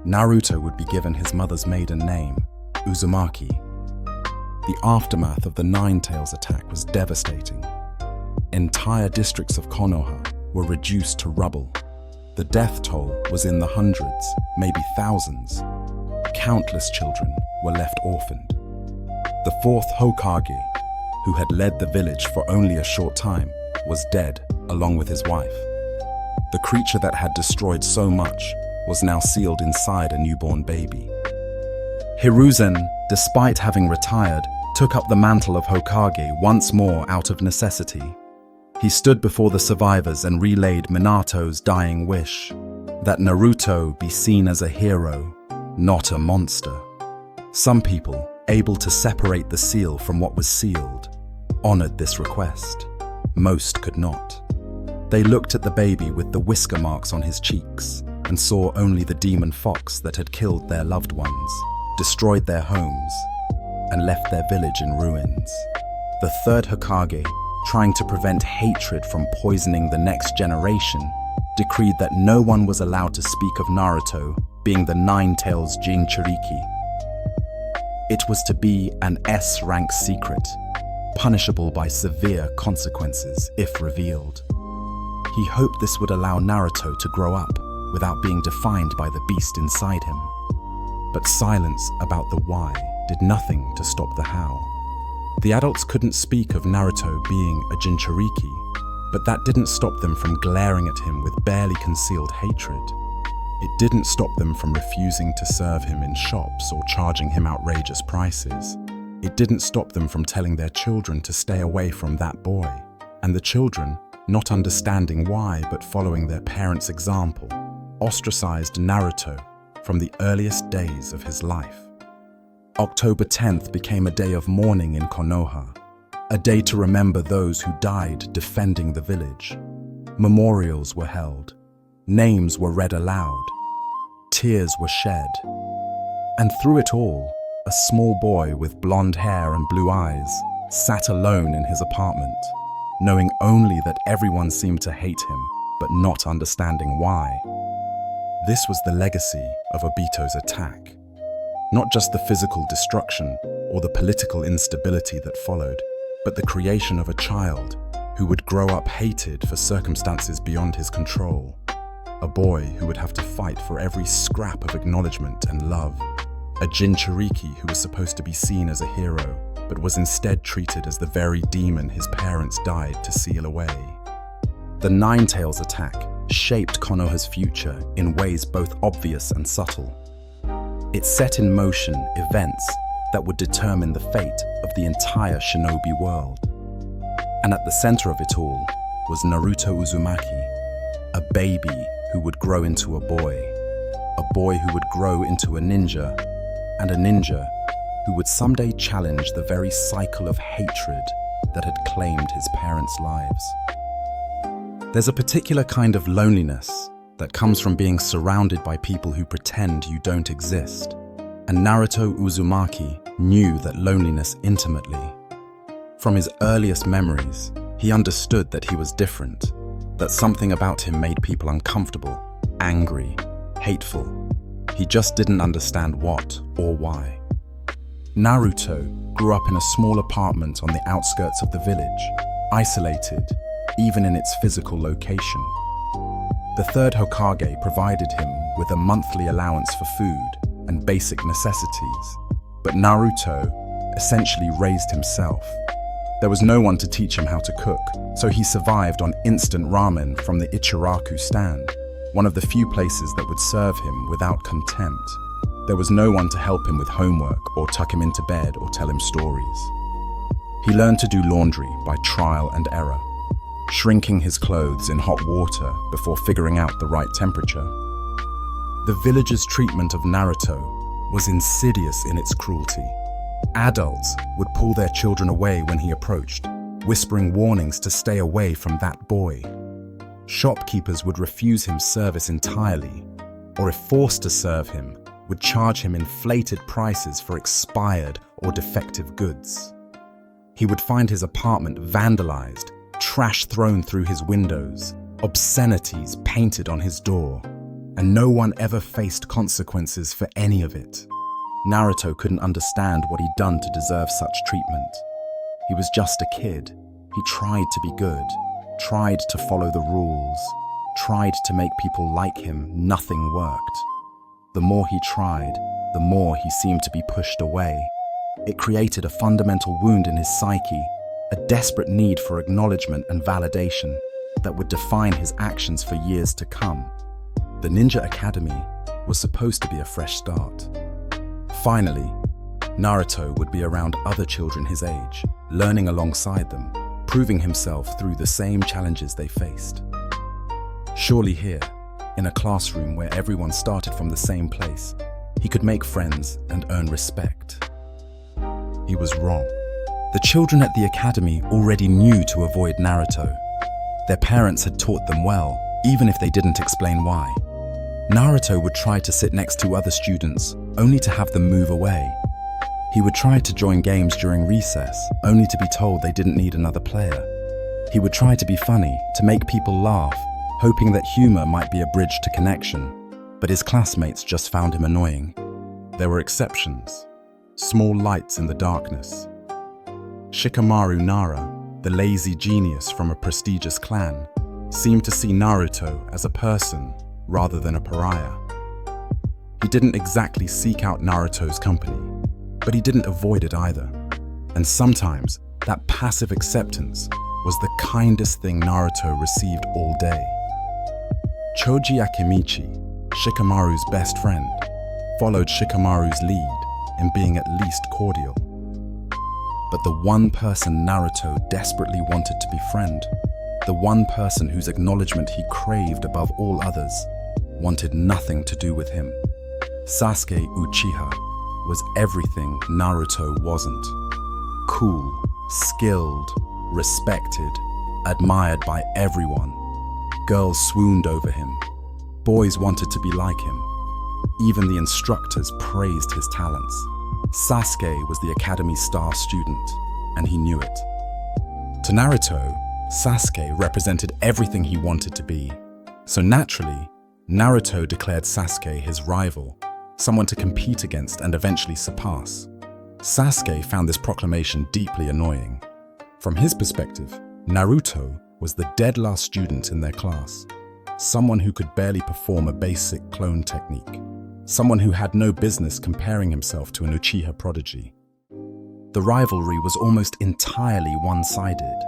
Speaker 1: Naruto would be given his mother's maiden name, Uzumaki. The aftermath of the Nine Tails attack was devastating. Entire districts of Konoha were reduced to rubble. The death toll was in the hundreds, maybe thousands. Countless children were left orphaned. The fourth Hokage, who had led the village for only a short time, was dead along with his wife. The creature that had destroyed so much was now sealed inside a newborn baby. Hiruzen, despite having retired, took up the mantle of Hokage once more out of necessity. He stood before the survivors and relayed Minato's dying wish, that Naruto be seen as a hero, not a monster. Some people, able to separate the seal from what was sealed, honored this request. Most could not. They looked at the baby with the whisker marks on his cheeks and saw only the demon fox that had killed their loved ones, destroyed their homes, and left their village in ruins. The third Hokage, trying to prevent hatred from poisoning the next generation, decreed that no one was allowed to speak of Naruto being the Nine Tails Jinchuriki. It was to be an S-rank secret, punishable by severe consequences if revealed. He hoped this would allow Naruto to grow up without being defined by the beast inside him. But silence about the why did nothing to stop the how. The adults couldn't speak of Naruto being a Jinchuriki, but that didn't stop them from glaring at him with barely concealed hatred. It didn't stop them from refusing to serve him in shops or charging him outrageous prices. It didn't stop them from telling their children to stay away from that boy, and the children, not understanding why but following their parents' example, ostracized Naruto from the earliest days of his life. October 10th became a day of mourning in Konoha, a day to remember those who died defending the village. Memorials were held, names were read aloud, tears were shed, and through it all, a small boy with blonde hair and blue eyes sat alone in his apartment, knowing only that everyone seemed to hate him, but not understanding why. This was the legacy of Obito's attack. Not just the physical destruction or the political instability that followed, but the creation of a child who would grow up hated for circumstances beyond his control. A boy who would have to fight for every scrap of acknowledgement and love. A Jinchuriki who was supposed to be seen as a hero, but was instead treated as the very demon his parents died to seal away. The Nine Tails attack shaped Konoha's future in ways both obvious and subtle. It set in motion events that would determine the fate of the entire shinobi world. And at the center of it all was Naruto Uzumaki, a baby who would grow into a boy who would grow into a ninja, and a ninja who would someday challenge the very cycle of hatred that had claimed his parents' lives. There's a particular kind of loneliness that comes from being surrounded by people who pretend you don't exist, and Naruto Uzumaki knew that loneliness intimately. From his earliest memories, he understood that he was different, that something about him made people uncomfortable, angry, hateful. He just didn't understand what or why. Naruto grew up in a small apartment on the outskirts of the village, isolated, even in its physical location. The third Hokage provided him with a monthly allowance for food and basic necessities, but Naruto essentially raised himself. There was no one to teach him how to cook, so he survived on instant ramen from the Ichiraku stand, one of the few places that would serve him without contempt. There was no one to help him with homework or tuck him into bed or tell him stories. He learned to do laundry by trial and error, shrinking his clothes in hot water before figuring out the right temperature. The village's treatment of Naruto was insidious in its cruelty. Adults would pull their children away when he approached, whispering warnings to stay away from that boy. Shopkeepers would refuse him service entirely, or if forced to serve him, would charge him inflated prices for expired or defective goods. He would find his apartment vandalized, trash thrown through his windows, obscenities painted on his door, and no one ever faced consequences for any of it. Naruto couldn't understand what he'd done to deserve such treatment. He was just a kid. He tried to be good, tried to follow the rules, tried to make people like him. Nothing worked. The more he tried, the more he seemed to be pushed away. It created a fundamental wound in his psyche, a desperate need for acknowledgement and validation that would define his actions for years to come. The Ninja Academy was supposed to be a fresh start. Finally, Naruto would be around other children his age, learning alongside them, proving himself through the same challenges they faced. Surely here, in a classroom where everyone started from the same place, he could make friends and earn respect. He was wrong. The children at the academy already knew to avoid Naruto. Their parents had taught them well, even if they didn't explain why. Naruto would try to sit next to other students, only to have them move away. He would try to join games during recess, only to be told they didn't need another player. He would try to be funny, to make people laugh, hoping that humor might be a bridge to connection, but his classmates just found him annoying. There were exceptions, small lights in the darkness. Shikamaru Nara, the lazy genius from a prestigious clan, seemed to see Naruto as a person rather than a pariah. He didn't exactly seek out Naruto's company, but he didn't avoid it either. And sometimes that passive acceptance was the kindest thing Naruto received all day. Choji Akimichi, Shikamaru's best friend, followed Shikamaru's lead in being at least cordial. But the one person Naruto desperately wanted to befriend, the one person whose acknowledgement he craved above all others, wanted nothing to do with him. Sasuke Uchiha was everything Naruto wasn't. Cool, skilled, respected, admired by everyone. Girls swooned over him. Boys wanted to be like him. Even the instructors praised his talents. Sasuke was the Academy's star student, and he knew it. To Naruto, Sasuke represented everything he wanted to be. So naturally, Naruto declared Sasuke his rival, someone to compete against and eventually surpass. Sasuke found this proclamation deeply annoying. From his perspective, Naruto was the dead last student in their class, someone who could barely perform a basic clone technique, someone who had no business comparing himself to an Uchiha prodigy. The rivalry was almost entirely one-sided.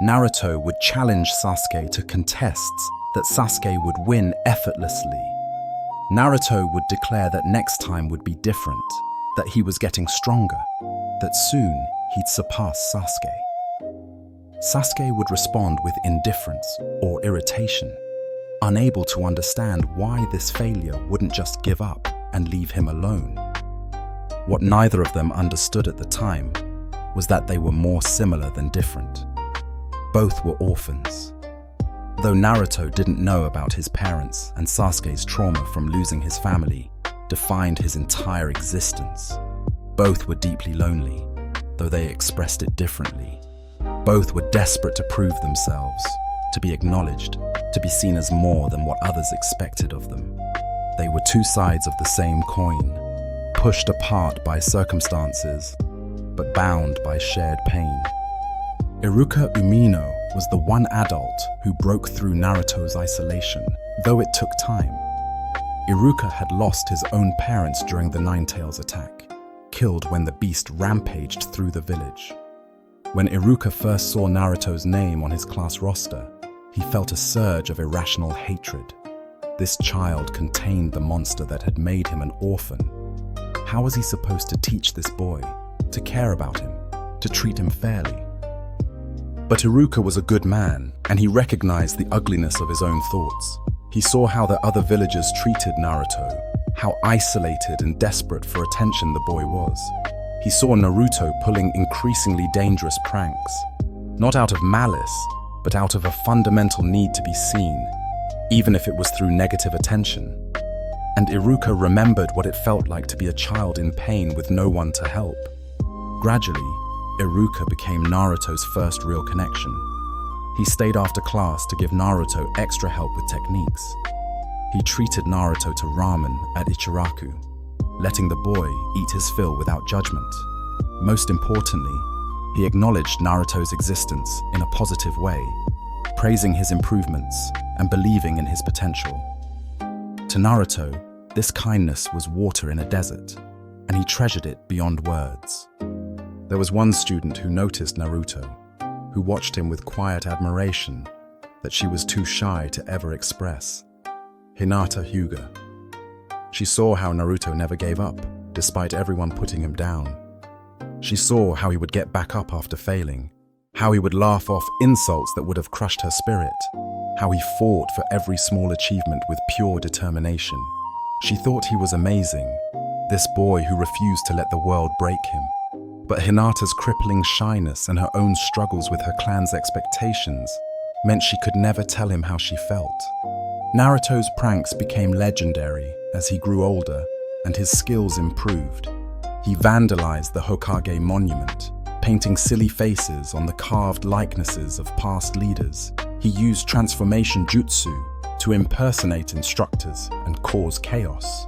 Speaker 1: Naruto would challenge Sasuke to contests that Sasuke would win effortlessly. Naruto would declare that next time would be different, that he was getting stronger, that soon he'd surpass Sasuke. Sasuke would respond with indifference or irritation, unable to understand why this failure wouldn't just give up and leave him alone. What neither of them understood at the time was that they were more similar than different. Both were orphans. Though Naruto didn't know about his parents and Sasuke's trauma from losing his family defined his entire existence, both were deeply lonely, though they expressed it differently. Both were desperate to prove themselves, to be acknowledged, to be seen as more than what others expected of them. They were two sides of the same coin, pushed apart by circumstances, but bound by shared pain. Iruka Umino was the one adult who broke through Naruto's isolation, though it took time. Iruka had lost his own parents during the Nine-Tails attack, killed when the beast rampaged through the village. When Iruka first saw Naruto's name on his class roster, he felt a surge of irrational hatred. This child contained the monster that had made him an orphan. How was he supposed to teach this boy, to care about him, to treat him fairly? But Iruka was a good man, and he recognized the ugliness of his own thoughts. He saw how the other villagers treated Naruto, how isolated and desperate for attention the boy was. He saw Naruto pulling increasingly dangerous pranks, not out of malice, but out of a fundamental need to be seen, even if it was through negative attention. And Iruka remembered what it felt like to be a child in pain with no one to help. Gradually, Iruka became Naruto's first real connection. He stayed after class to give Naruto extra help with techniques. He treated Naruto to ramen at Ichiraku, letting the boy eat his fill without judgment. Most importantly, he acknowledged Naruto's existence in a positive way, praising his improvements and believing in his potential. To Naruto, this kindness was water in a desert, and he treasured it beyond words. There was one student who noticed Naruto, who watched him with quiet admiration that she was too shy to ever express. Hinata Hyuga. She saw how Naruto never gave up, despite everyone putting him down. She saw how he would get back up after failing, how he would laugh off insults that would have crushed her spirit, how he fought for every small achievement with pure determination. She thought he was amazing, this boy who refused to let the world break him. But Hinata's crippling shyness and her own struggles with her clan's expectations meant she could never tell him how she felt. Naruto's pranks became legendary as he grew older and his skills improved. He vandalized the Hokage monument, painting silly faces on the carved likenesses of past leaders. He used transformation jutsu to impersonate instructors and cause chaos.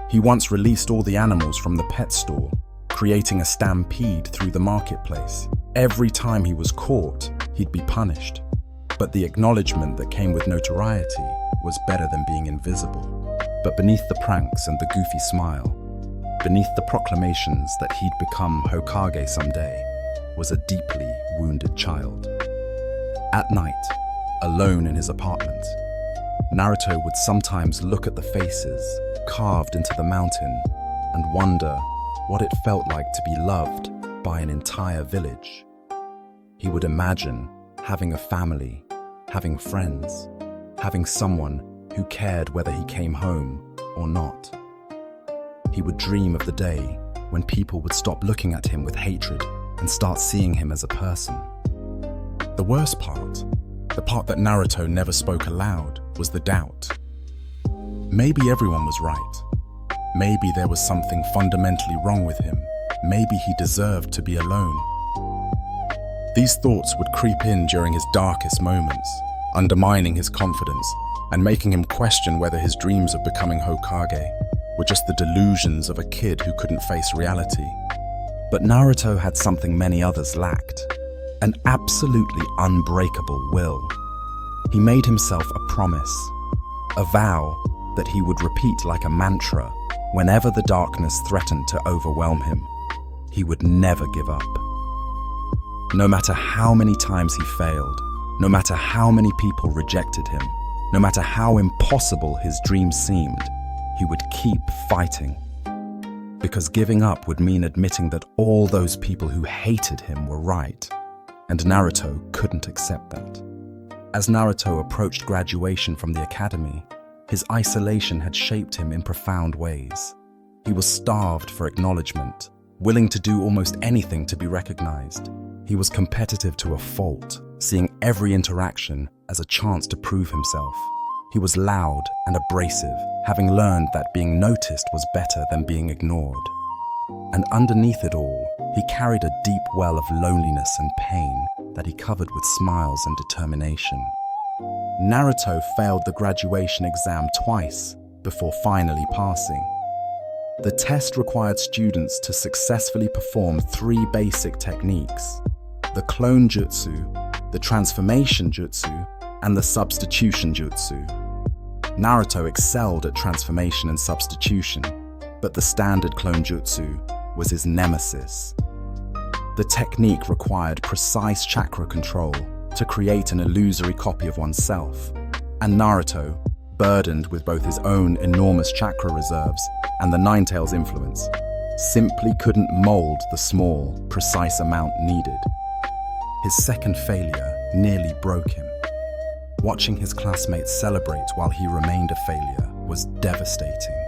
Speaker 1: He once released all the animals from the pet store, creating a stampede through the marketplace. Every time he was caught, he'd be punished. But the acknowledgement that came with notoriety was better than being invisible. But beneath the pranks and the goofy smile, beneath the proclamations that he'd become Hokage someday, was a deeply wounded child. At night, alone in his apartment, Naruto would sometimes look at the faces carved into the mountain and wonder what it felt like to be loved by an entire village. He would imagine having a family, having friends, having someone who cared whether he came home or not. He would dream of the day when people would stop looking at him with hatred and start seeing him as a person. The worst part, the part that Naruto never spoke aloud, was the doubt. Maybe everyone was right. Maybe there was something fundamentally wrong with him. Maybe he deserved to be alone. These thoughts would creep in during his darkest moments, undermining his confidence and making him question whether his dreams of becoming Hokage were just the delusions of a kid who couldn't face reality. But Naruto had something many others lacked, an absolutely unbreakable will. He made himself a promise, a vow that he would repeat like a mantra whenever the darkness threatened to overwhelm him. He would never give up. No matter how many times he failed, no matter how many people rejected him, no matter how impossible his dreams seemed, he would keep fighting. Because giving up would mean admitting that all those people who hated him were right, and Naruto couldn't accept that. As Naruto approached graduation from the academy, his isolation had shaped him in profound ways. He was starved for acknowledgement, willing to do almost anything to be recognized. He was competitive to a fault, seeing every interaction as a chance to prove himself. He was loud and abrasive, having learned that being noticed was better than being ignored. And underneath it all, he carried a deep well of loneliness and pain that he covered with smiles and determination. Naruto failed the graduation exam twice before finally passing. The test required students to successfully perform 3 basic techniques: the clone jutsu, the transformation jutsu, and the substitution jutsu. Naruto excelled at transformation and substitution, but the standard clone jutsu was his nemesis. The technique required precise chakra control to create an illusory copy of oneself, and Naruto, burdened with both his own enormous chakra reserves and the Nine-Tails influence, simply couldn't mold the small, precise amount needed. His second failure nearly broke him. Watching his classmates celebrate while he remained a failure was devastating.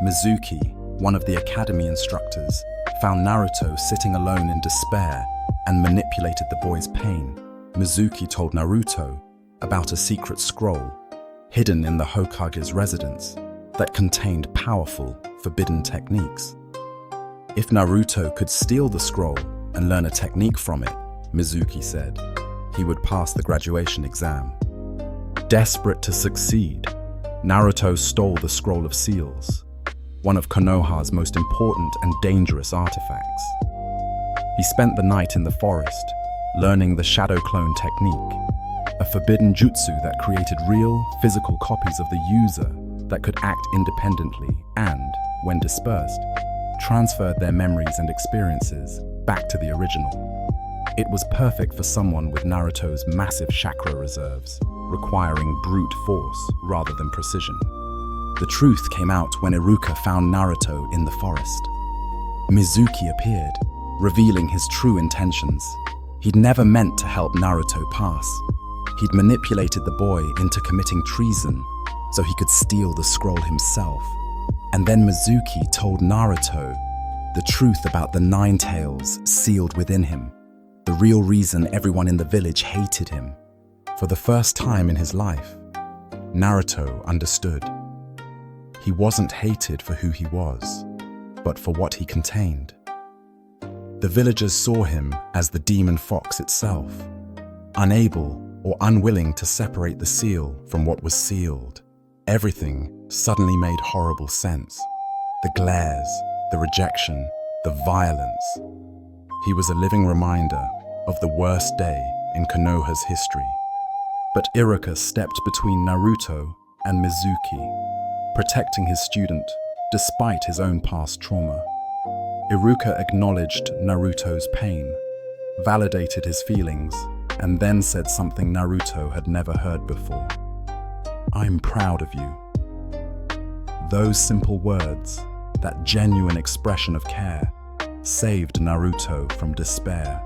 Speaker 1: Mizuki, one of the academy instructors, found Naruto sitting alone in despair and manipulated the boy's pain. Mizuki told Naruto about a secret scroll hidden in the Hokage's residence that contained powerful, forbidden techniques. If Naruto could steal the scroll and learn a technique from it, Mizuki said, he would pass the graduation exam. Desperate to succeed, Naruto stole the Scroll of Seals, one of Konoha's most important and dangerous artifacts. He spent the night in the forest, learning the shadow clone technique, a forbidden jutsu that created real, physical copies of the user that could act independently and, when dispersed, transferred their memories and experiences back to the original. It was perfect for someone with Naruto's massive chakra reserves, requiring brute force rather than precision. The truth came out when Iruka found Naruto in the forest. Mizuki appeared, revealing his true intentions. He'd never meant to help Naruto pass. He'd manipulated the boy into committing treason so he could steal the scroll himself. And then Mizuki told Naruto the truth about the Nine-Tails sealed within him, the real reason everyone in the village hated him. For the first time in his life, Naruto understood. He wasn't hated for who he was, but for what he contained. The villagers saw him as the demon fox itself, unable or unwilling to separate the seal from what was sealed. Everything suddenly made horrible sense. The glares, the rejection, the violence. He was a living reminder of the worst day in Konoha's history. But Iruka stepped between Naruto and Mizuki, protecting his student despite his own past trauma. Iruka acknowledged Naruto's pain, validated his feelings, and then said something Naruto had never heard before. "I'm proud of you." Those simple words, that genuine expression of care, saved Naruto from despair.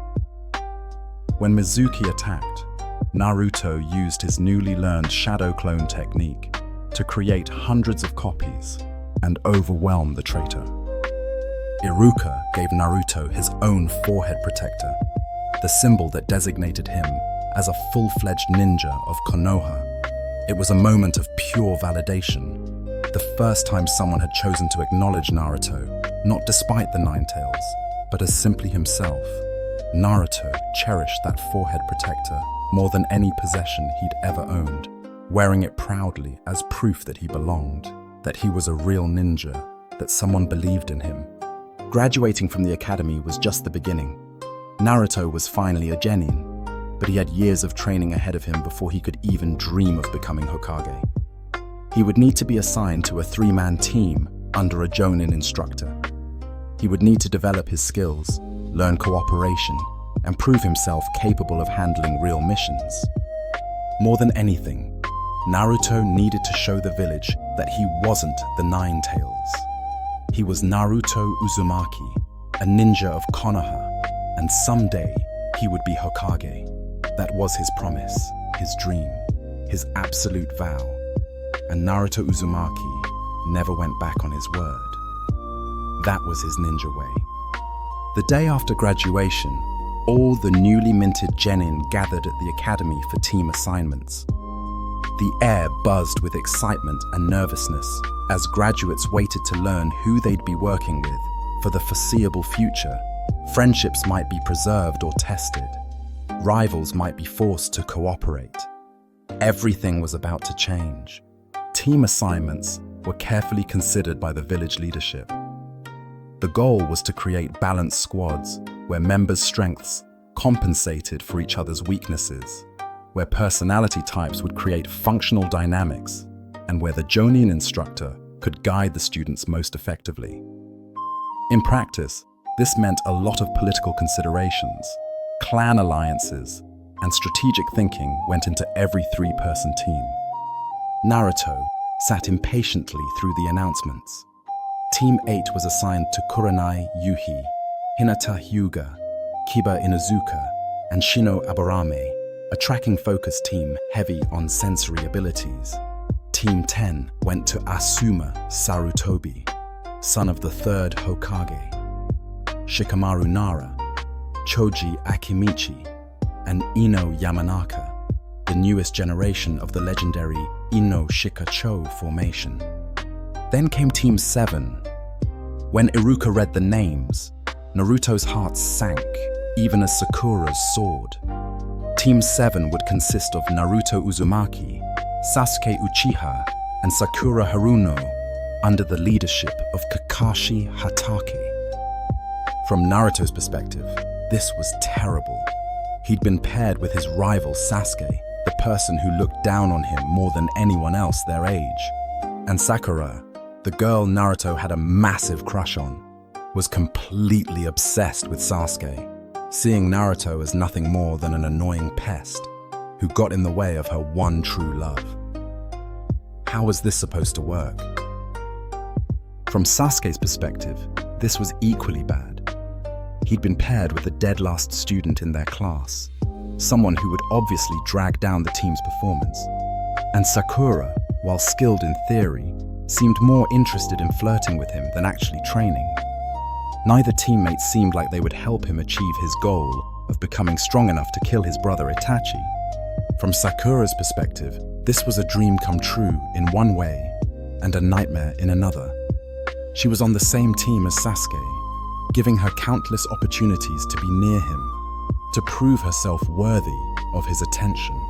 Speaker 1: When Mizuki attacked, Naruto used his newly learned shadow clone technique to create hundreds of copies and overwhelm the traitor. Iruka gave Naruto his own forehead protector, the symbol that designated him as a full-fledged ninja of Konoha. It was a moment of pure validation, the first time someone had chosen to acknowledge Naruto, not despite the Nine-Tails, but as simply himself. Naruto cherished that forehead protector more than any possession he'd ever owned, wearing it proudly as proof that he belonged, that he was a real ninja, that someone believed in him. Graduating from the academy was just the beginning. Naruto was finally a genin, but he had years of training ahead of him before he could even dream of becoming Hokage. He would need to be assigned to a 3-man team under a jonin instructor. He would need to develop his skills, learn cooperation, and prove himself capable of handling real missions. More than anything, Naruto needed to show the village that he wasn't the Nine-Tails. He was Naruto Uzumaki, a ninja of Konoha, and someday he would be Hokage. That was his promise, his dream, his absolute vow. And Naruto Uzumaki never went back on his word. That was his ninja way. The day after graduation, all the newly minted genin gathered at the academy for team assignments. The air buzzed with excitement and nervousness as graduates waited to learn who they'd be working with for the foreseeable future. Friendships might be preserved or tested. Rivals might be forced to cooperate. Everything was about to change. Team assignments were carefully considered by the village leadership. The goal was to create balanced squads where members' strengths compensated for each other's weaknesses, where personality types would create functional dynamics, and where the Jonin instructor could guide the students most effectively. In practice, this meant a lot of political considerations, clan alliances, and strategic thinking went into every three-person team. Naruto sat impatiently through the announcements. Team 8 was assigned to Kurenai Yuhi, Hinata Hyuga, Kiba Inuzuka, and Shino Aburame, a tracking-focused team heavy on sensory abilities. Team 10 went to Asuma Sarutobi, son of the third Hokage, Shikamaru Nara, Choji Akimichi, and Ino Yamanaka, the newest generation of the legendary Ino Shikacho formation. Then came Team 7. When Iruka read the names, Naruto's heart sank, even as Sakura's soared. Team 7 would consist of Naruto Uzumaki, Sasuke Uchiha, and Sakura Haruno, under the leadership of Kakashi Hatake. From Naruto's perspective, this was terrible. He'd been paired with his rival Sasuke, the person who looked down on him more than anyone else their age. And Sakura, the girl Naruto had a massive crush on, was completely obsessed with Sasuke, seeing Naruto as nothing more than an annoying pest who got in the way of her one true love. How was this supposed to work? From Sasuke's perspective, this was equally bad. He'd been paired with the dead last student in their class, someone who would obviously drag down the team's performance. And Sakura, while skilled in theory, seemed more interested in flirting with him than actually training. Neither teammate seemed like they would help him achieve his goal of becoming strong enough to kill his brother Itachi. From Sakura's perspective, this was a dream come true in one way and a nightmare in another. She was on the same team as Sasuke, giving her countless opportunities to be near him, to prove herself worthy of his attention.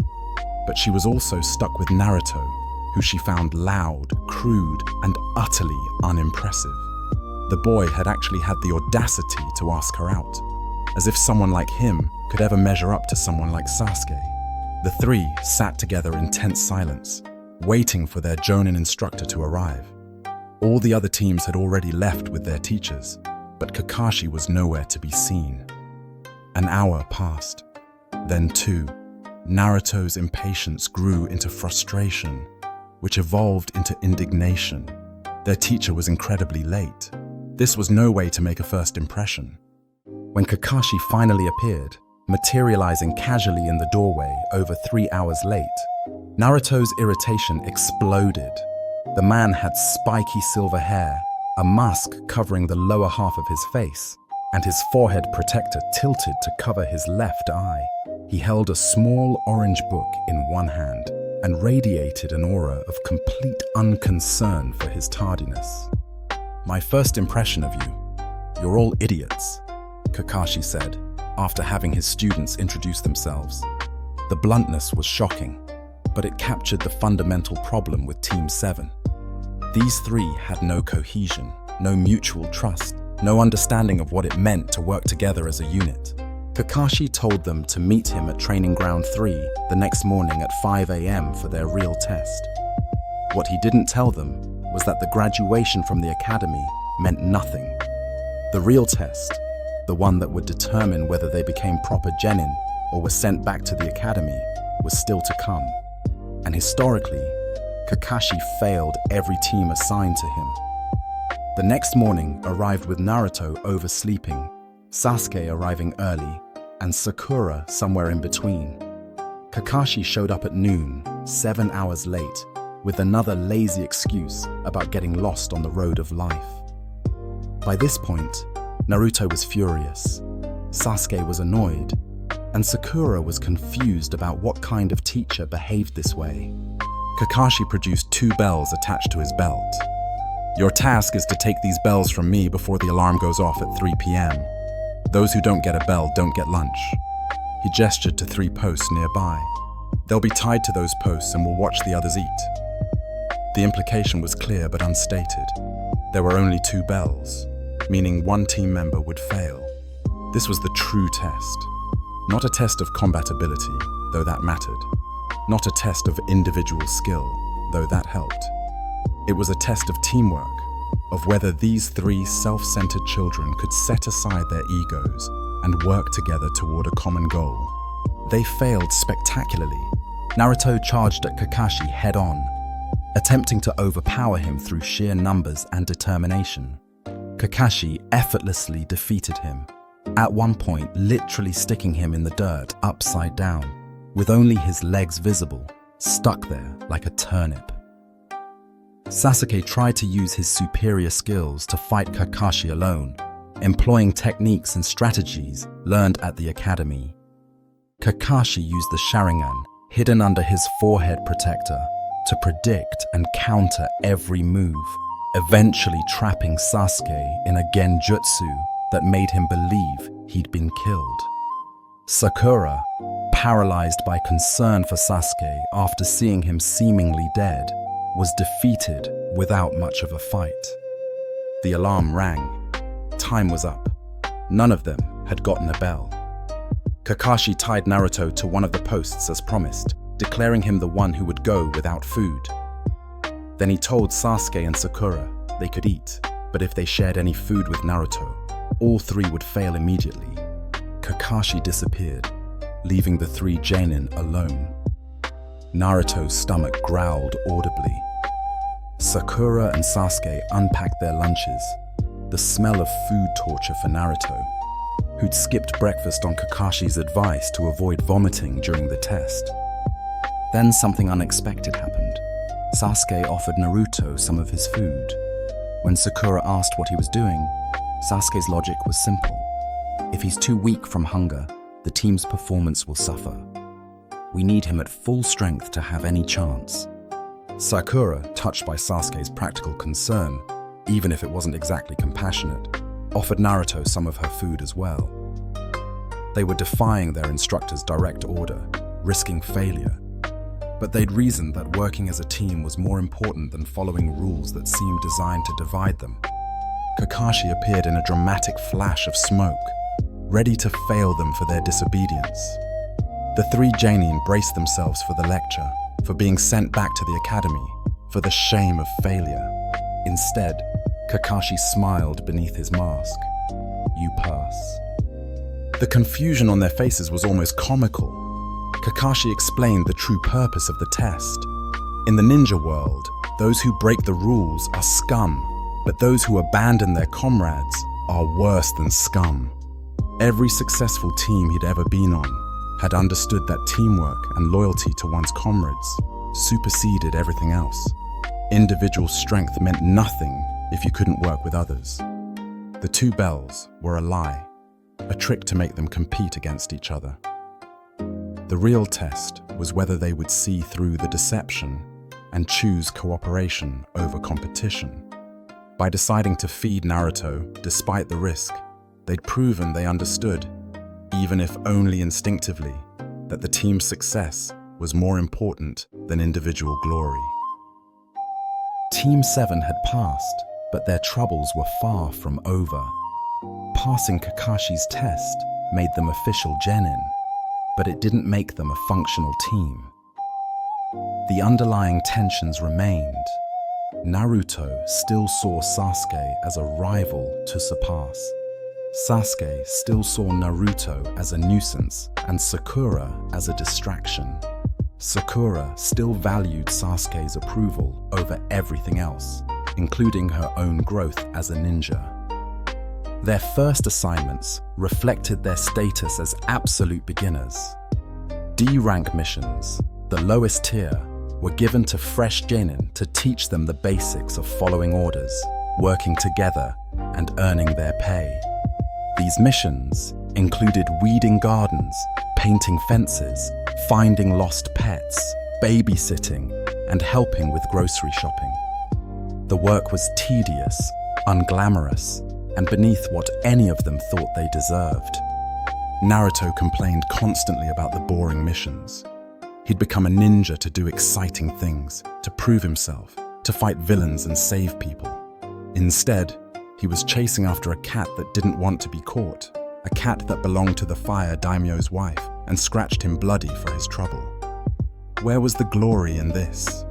Speaker 1: But she was also stuck with Naruto, who she found loud, crude, and utterly unimpressive. The boy had actually had the audacity to ask her out, as if someone like him could ever measure up to someone like Sasuke. The three sat together in tense silence, waiting for their Jonin instructor to arrive. All the other teams had already left with their teachers, but Kakashi was nowhere to be seen. An hour passed, then two. Naruto's impatience grew into frustration, which evolved into indignation. Their teacher was incredibly late. This was no way to make a first impression. When Kakashi finally appeared, materializing casually in the doorway over 3 hours late, Naruto's irritation exploded. The man had spiky silver hair, a mask covering the lower half of his face, and his forehead protector tilted to cover his left eye. He held a small orange book in one hand and radiated an aura of complete unconcern for his tardiness. "My first impression of you, you're all idiots," Kakashi said, after having his students introduce themselves. The bluntness was shocking, but it captured the fundamental problem with Team 7. These three had no cohesion, no mutual trust, no understanding of what it meant to work together as a unit. Kakashi told them to meet him at Training Ground 3 the next morning at 5 a.m. for their real test. What he didn't tell them was that the graduation from the academy meant nothing. The real test, the one that would determine whether they became proper genin or were sent back to the academy, was still to come. And historically, Kakashi failed every team assigned to him. The next morning arrived with Naruto oversleeping, Sasuke arriving early, and Sakura somewhere in between. Kakashi showed up at noon, 7 hours late, with another lazy excuse about getting lost on the road of life. By this point, Naruto was furious, Sasuke was annoyed, and Sakura was confused about what kind of teacher behaved this way. Kakashi produced 2 bells attached to his belt. "Your task is to take these bells from me before the alarm goes off at 3 p.m. Those who don't get a bell don't get lunch." He gestured to 3 posts nearby. "They'll be tied to those posts and will watch the others eat." The implication was clear but unstated. There were only 2 bells, meaning one team member would fail. This was the true test. Not a test of combatability, though that mattered. Not a test of individual skill, though that helped. It was a test of teamwork, of whether these 3 self-centered children could set aside their egos and work together toward a common goal. They failed spectacularly. Naruto charged at Kakashi head-on, attempting to overpower him through sheer numbers and determination. Kakashi effortlessly defeated him, at one point literally sticking him in the dirt upside down, with only his legs visible, stuck there like a turnip. Sasuke tried to use his superior skills to fight Kakashi alone, employing techniques and strategies learned at the academy. Kakashi used the Sharingan hidden under his forehead protector to predict and counter every move, eventually trapping Sasuke in a genjutsu that made him believe he'd been killed. Sakura, paralyzed by concern for Sasuke after seeing him seemingly dead, was defeated without much of a fight. The alarm rang. Time was up. None of them had gotten a bell. Kakashi tied Naruto to one of the posts as promised, declaring him the one who would go without food. Then he told Sasuke and Sakura they could eat, but if they shared any food with Naruto, all 3 would fail immediately. Kakashi disappeared, leaving the 3 genin alone. Naruto's stomach growled audibly. Sakura and Sasuke unpacked their lunches, the smell of food torture for Naruto, who'd skipped breakfast on Kakashi's advice to avoid vomiting during the test. Then something unexpected happened. Sasuke offered Naruto some of his food. When Sakura asked what he was doing, Sasuke's logic was simple. If he's too weak from hunger, the team's performance will suffer. We need him at full strength to have any chance. Sakura, touched by Sasuke's practical concern, even if it wasn't exactly compassionate, offered Naruto some of her food as well. They were defying their instructor's direct order, risking failure. But they'd reasoned that working as a team was more important than following rules that seemed designed to divide them. Kakashi appeared in a dramatic flash of smoke, ready to fail them for their disobedience. The 3 genin braced themselves for the lecture, for being sent back to the academy, for the shame of failure. Instead, Kakashi smiled beneath his mask. You pass. The confusion on their faces was almost comical. Kakashi explained the true purpose of the test. In the ninja world, those who break the rules are scum, but those who abandon their comrades are worse than scum. Every successful team he'd ever been on had understood that teamwork and loyalty to one's comrades superseded everything else. Individual strength meant nothing if you couldn't work with others. The 2 bells were a lie, a trick to make them compete against each other. The real test was whether they would see through the deception and choose cooperation over competition. By deciding to feed Naruto despite the risk, they'd proven they understood, even if only instinctively, that the team's success was more important than individual glory. Team 7 had passed, but their troubles were far from over. Passing Kakashi's test made them official genin, but it didn't make them a functional team. The underlying tensions remained. Naruto still saw Sasuke as a rival to surpass. Sasuke still saw Naruto as a nuisance and Sakura as a distraction. Sakura still valued Sasuke's approval over everything else, including her own growth as a ninja. Their first assignments reflected their status as absolute beginners. D-rank missions, the lowest tier, were given to fresh genin to teach them the basics of following orders, working together, and earning their pay. These missions included weeding gardens, painting fences, finding lost pets, babysitting, and helping with grocery shopping. The work was tedious, unglamorous, and beneath what any of them thought they deserved. Naruto complained constantly about the boring missions. He'd become a ninja to do exciting things, to prove himself, to fight villains and save people. Instead, he was chasing after a cat that didn't want to be caught, a cat that belonged to the fire daimyo's wife and scratched him bloody for his trouble. Where was the glory in this?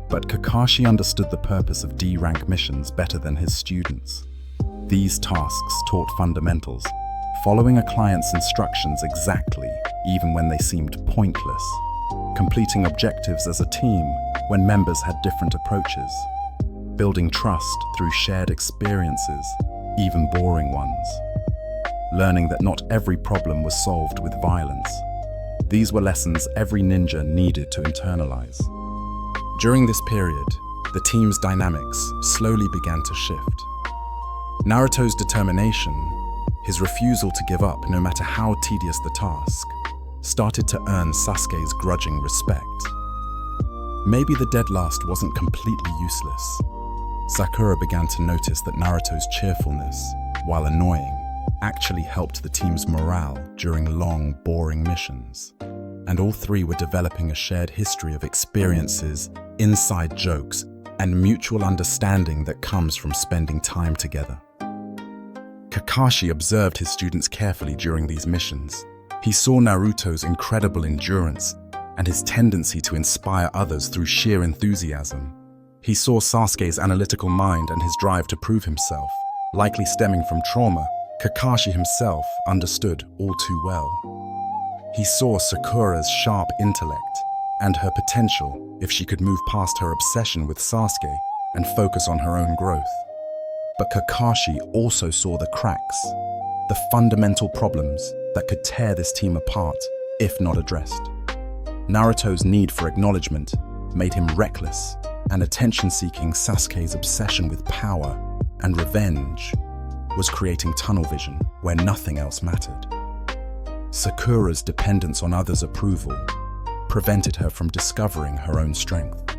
Speaker 1: But Kakashi understood the purpose of D-rank missions better than his students. These tasks taught fundamentals, following a client's instructions exactly, even when they seemed pointless, completing objectives as a team when members had different approaches, building trust through shared experiences, even boring ones, learning that not every problem was solved with violence. These were lessons every ninja needed to internalize. During this period, the team's dynamics slowly began to shift. Naruto's determination, his refusal to give up no matter how tedious the task, started to earn Sasuke's grudging respect. Maybe the dead last wasn't completely useless. Sakura began to notice that Naruto's cheerfulness, while annoying, actually helped the team's morale during long, boring missions. And all three were developing a shared history of experiences, inside jokes, and mutual understanding that comes from spending time together. Kakashi observed his students carefully during these missions. He saw Naruto's incredible endurance and his tendency to inspire others through sheer enthusiasm. He saw Sasuke's analytical mind and his drive to prove himself, likely stemming from trauma Kakashi himself understood all too well. He saw Sakura's sharp intellect and her potential if she could move past her obsession with Sasuke and focus on her own growth. But Kakashi also saw the cracks, the fundamental problems that could tear this team apart if not addressed. Naruto's need for acknowledgement made him reckless, and attention-seeking Sasuke's obsession with power and revenge was creating tunnel vision where nothing else mattered. Sakura's dependence on others' approval prevented her from discovering her own strength.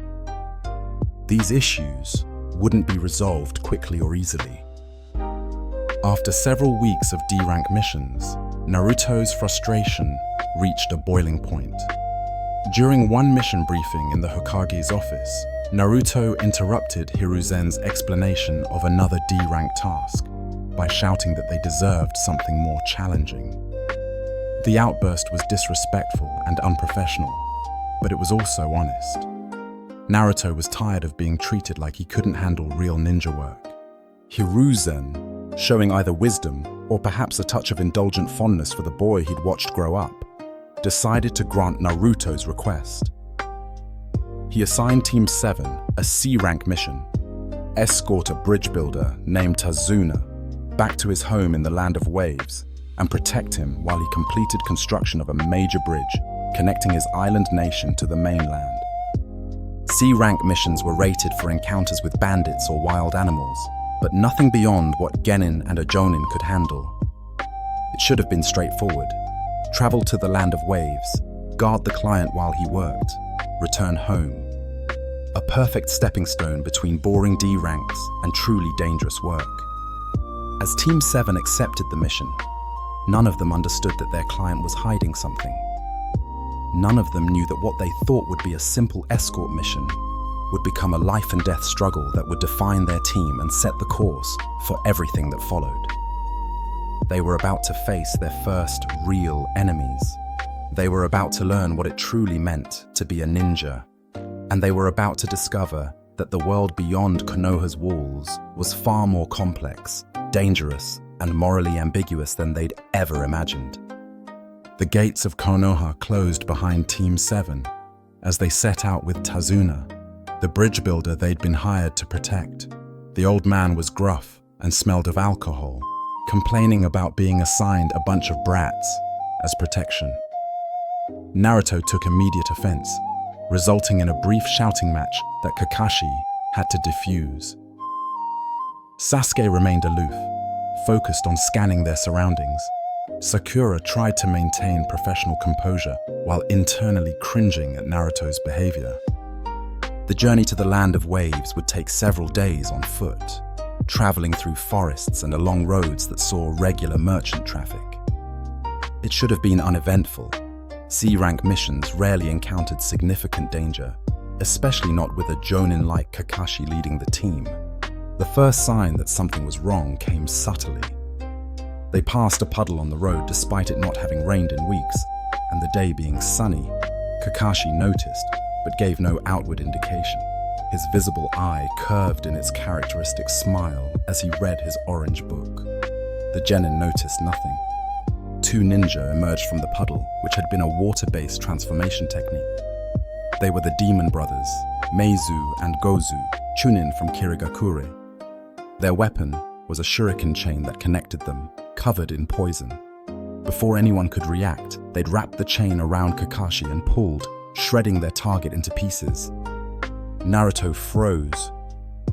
Speaker 1: These issues wouldn't be resolved quickly or easily. After several weeks of D-rank missions, Naruto's frustration reached a boiling point. During one mission briefing in the Hokage's office, Naruto interrupted Hiruzen's explanation of another D-rank task by shouting that they deserved something more challenging. The outburst was disrespectful and unprofessional, but it was also honest. Naruto was tired of being treated like he couldn't handle real ninja work. Hiruzen, showing either wisdom or perhaps a touch of indulgent fondness for the boy he'd watched grow up, decided to grant Naruto's request. He assigned Team 7 a C-rank mission: escort a bridge builder named Tazuna back to his home in the Land of Waves and protect him while he completed construction of a major bridge connecting his island nation to the mainland. C-rank missions were rated for encounters with bandits or wild animals, but nothing beyond what genin and a jonin could handle. It should have been straightforward. Travel to the Land of Waves, guard the client while he worked, return home. A perfect stepping stone between boring D ranks and truly dangerous work. As Team 7 accepted the mission, none of them understood that their client was hiding something. None of them knew that what they thought would be a simple escort mission would become a life and death struggle that would define their team and set the course for everything that followed. They were about to face their first real enemies. They were about to learn what it truly meant to be a ninja, and they were about to discover that the world beyond Konoha's walls was far more complex, dangerous, and morally ambiguous than they'd ever imagined. The gates of Konoha closed behind Team 7 as they set out with Tazuna, the bridge builder they'd been hired to protect. The old man was gruff and smelled of alcohol, complaining about being assigned a bunch of brats as protection. Naruto took immediate offense, resulting in a brief shouting match that Kakashi had to defuse. Sasuke remained aloof, focused on scanning their surroundings. Sakura tried to maintain professional composure while internally cringing at Naruto's behavior. The journey to the Land of Waves would take several days on foot, traveling through forests and along roads that saw regular merchant traffic. It should have been uneventful. C-rank missions rarely encountered significant danger, especially not with a jonin like Kakashi leading the team. The first sign that something was wrong came subtly. They passed a puddle on the road despite it not having rained in weeks, and the day being sunny. Kakashi noticed, but gave no outward indication. His visible eye curved in its characteristic smile as he read his orange book. The genin noticed nothing. Two ninja emerged from the puddle, which had been a water-based transformation technique. They were the demon brothers, Meizu and Gozu, Chunin from Kirigakure. Their weapon was a shuriken chain that connected them, covered in poison. Before anyone could react, they'd wrapped the chain around Kakashi and pulled, shredding their target into pieces. Naruto froze,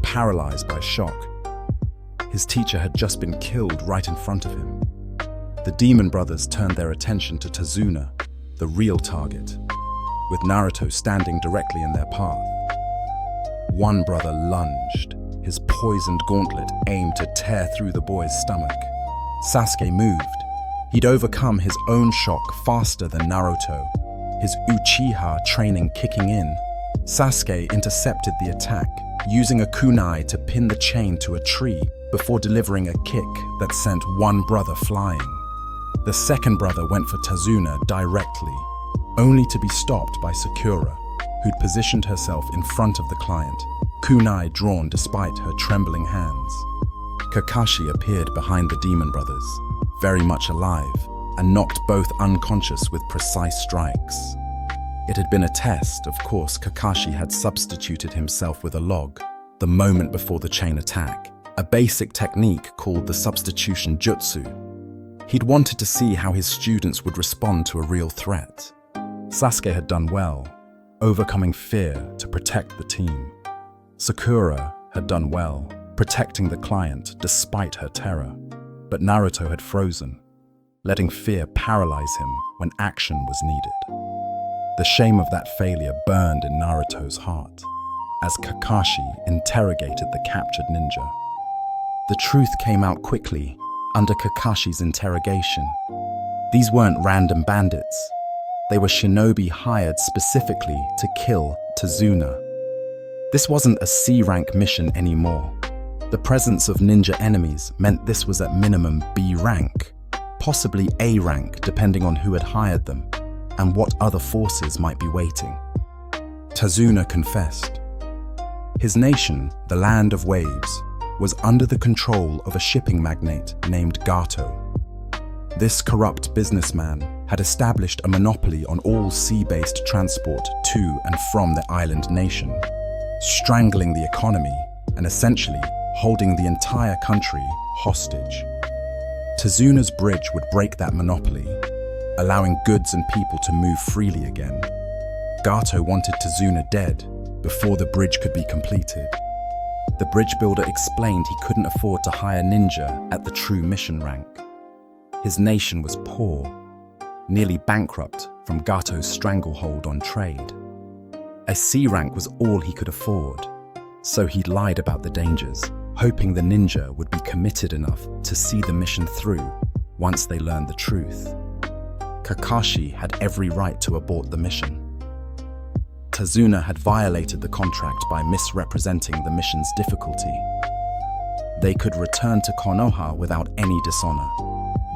Speaker 1: paralyzed by shock. His teacher had just been killed right in front of him. The demon brothers turned their attention to Tazuna, the real target, with Naruto standing directly in their path. One brother lunged, his poisoned gauntlet aimed to tear through the boy's stomach. Sasuke moved. He'd overcome his own shock faster than Naruto, his uchiha training kicking in. Sasuke intercepted the attack, using a kunai to pin the chain to a tree before delivering a kick that sent one brother flying. The second brother went for Tazuna directly, only to be stopped by Sakura, who'd positioned herself in front of the client, kunai drawn despite her trembling hands. Kakashi appeared behind the demon brothers, very much alive, and knocked both unconscious with precise strikes. It had been a test, of course. Kakashi had substituted himself with a log the moment before the chain attack, a basic technique called the substitution jutsu. He'd wanted to see how his students would respond to a real threat. Sasuke had done well, overcoming fear to protect the team. Sakura had done well, protecting the client despite her terror. But Naruto had frozen, letting fear paralyze him when action was needed. The shame of that failure burned in Naruto's heart as Kakashi interrogated the captured ninja. The truth came out quickly under Kakashi's interrogation. These weren't random bandits. They were shinobi hired specifically to kill Tazuna. This wasn't a C-rank mission anymore. The presence of ninja enemies meant this was at minimum B rank, possibly A rank depending on who had hired them and what other forces might be waiting. Tazuna confessed. His nation, the Land of Waves, was under the control of a shipping magnate named Gato. This corrupt businessman had established a monopoly on all sea-based transport to and from the island nation, strangling the economy and essentially holding the entire country hostage. Tazuna's bridge would break that monopoly, allowing goods and people to move freely again. Gato wanted Tazuna dead before the bridge could be completed. The bridge builder explained he couldn't afford to hire ninja at the true mission rank. His nation was poor, nearly bankrupt from Gato's stranglehold on trade. A C rank was all he could afford, so he'd lied about the dangers, hoping the ninja would be committed enough to see the mission through once they learned the truth. Kakashi had every right to abort the mission. Tazuna had violated the contract by misrepresenting the mission's difficulty. They could return to Konoha without any dishonor,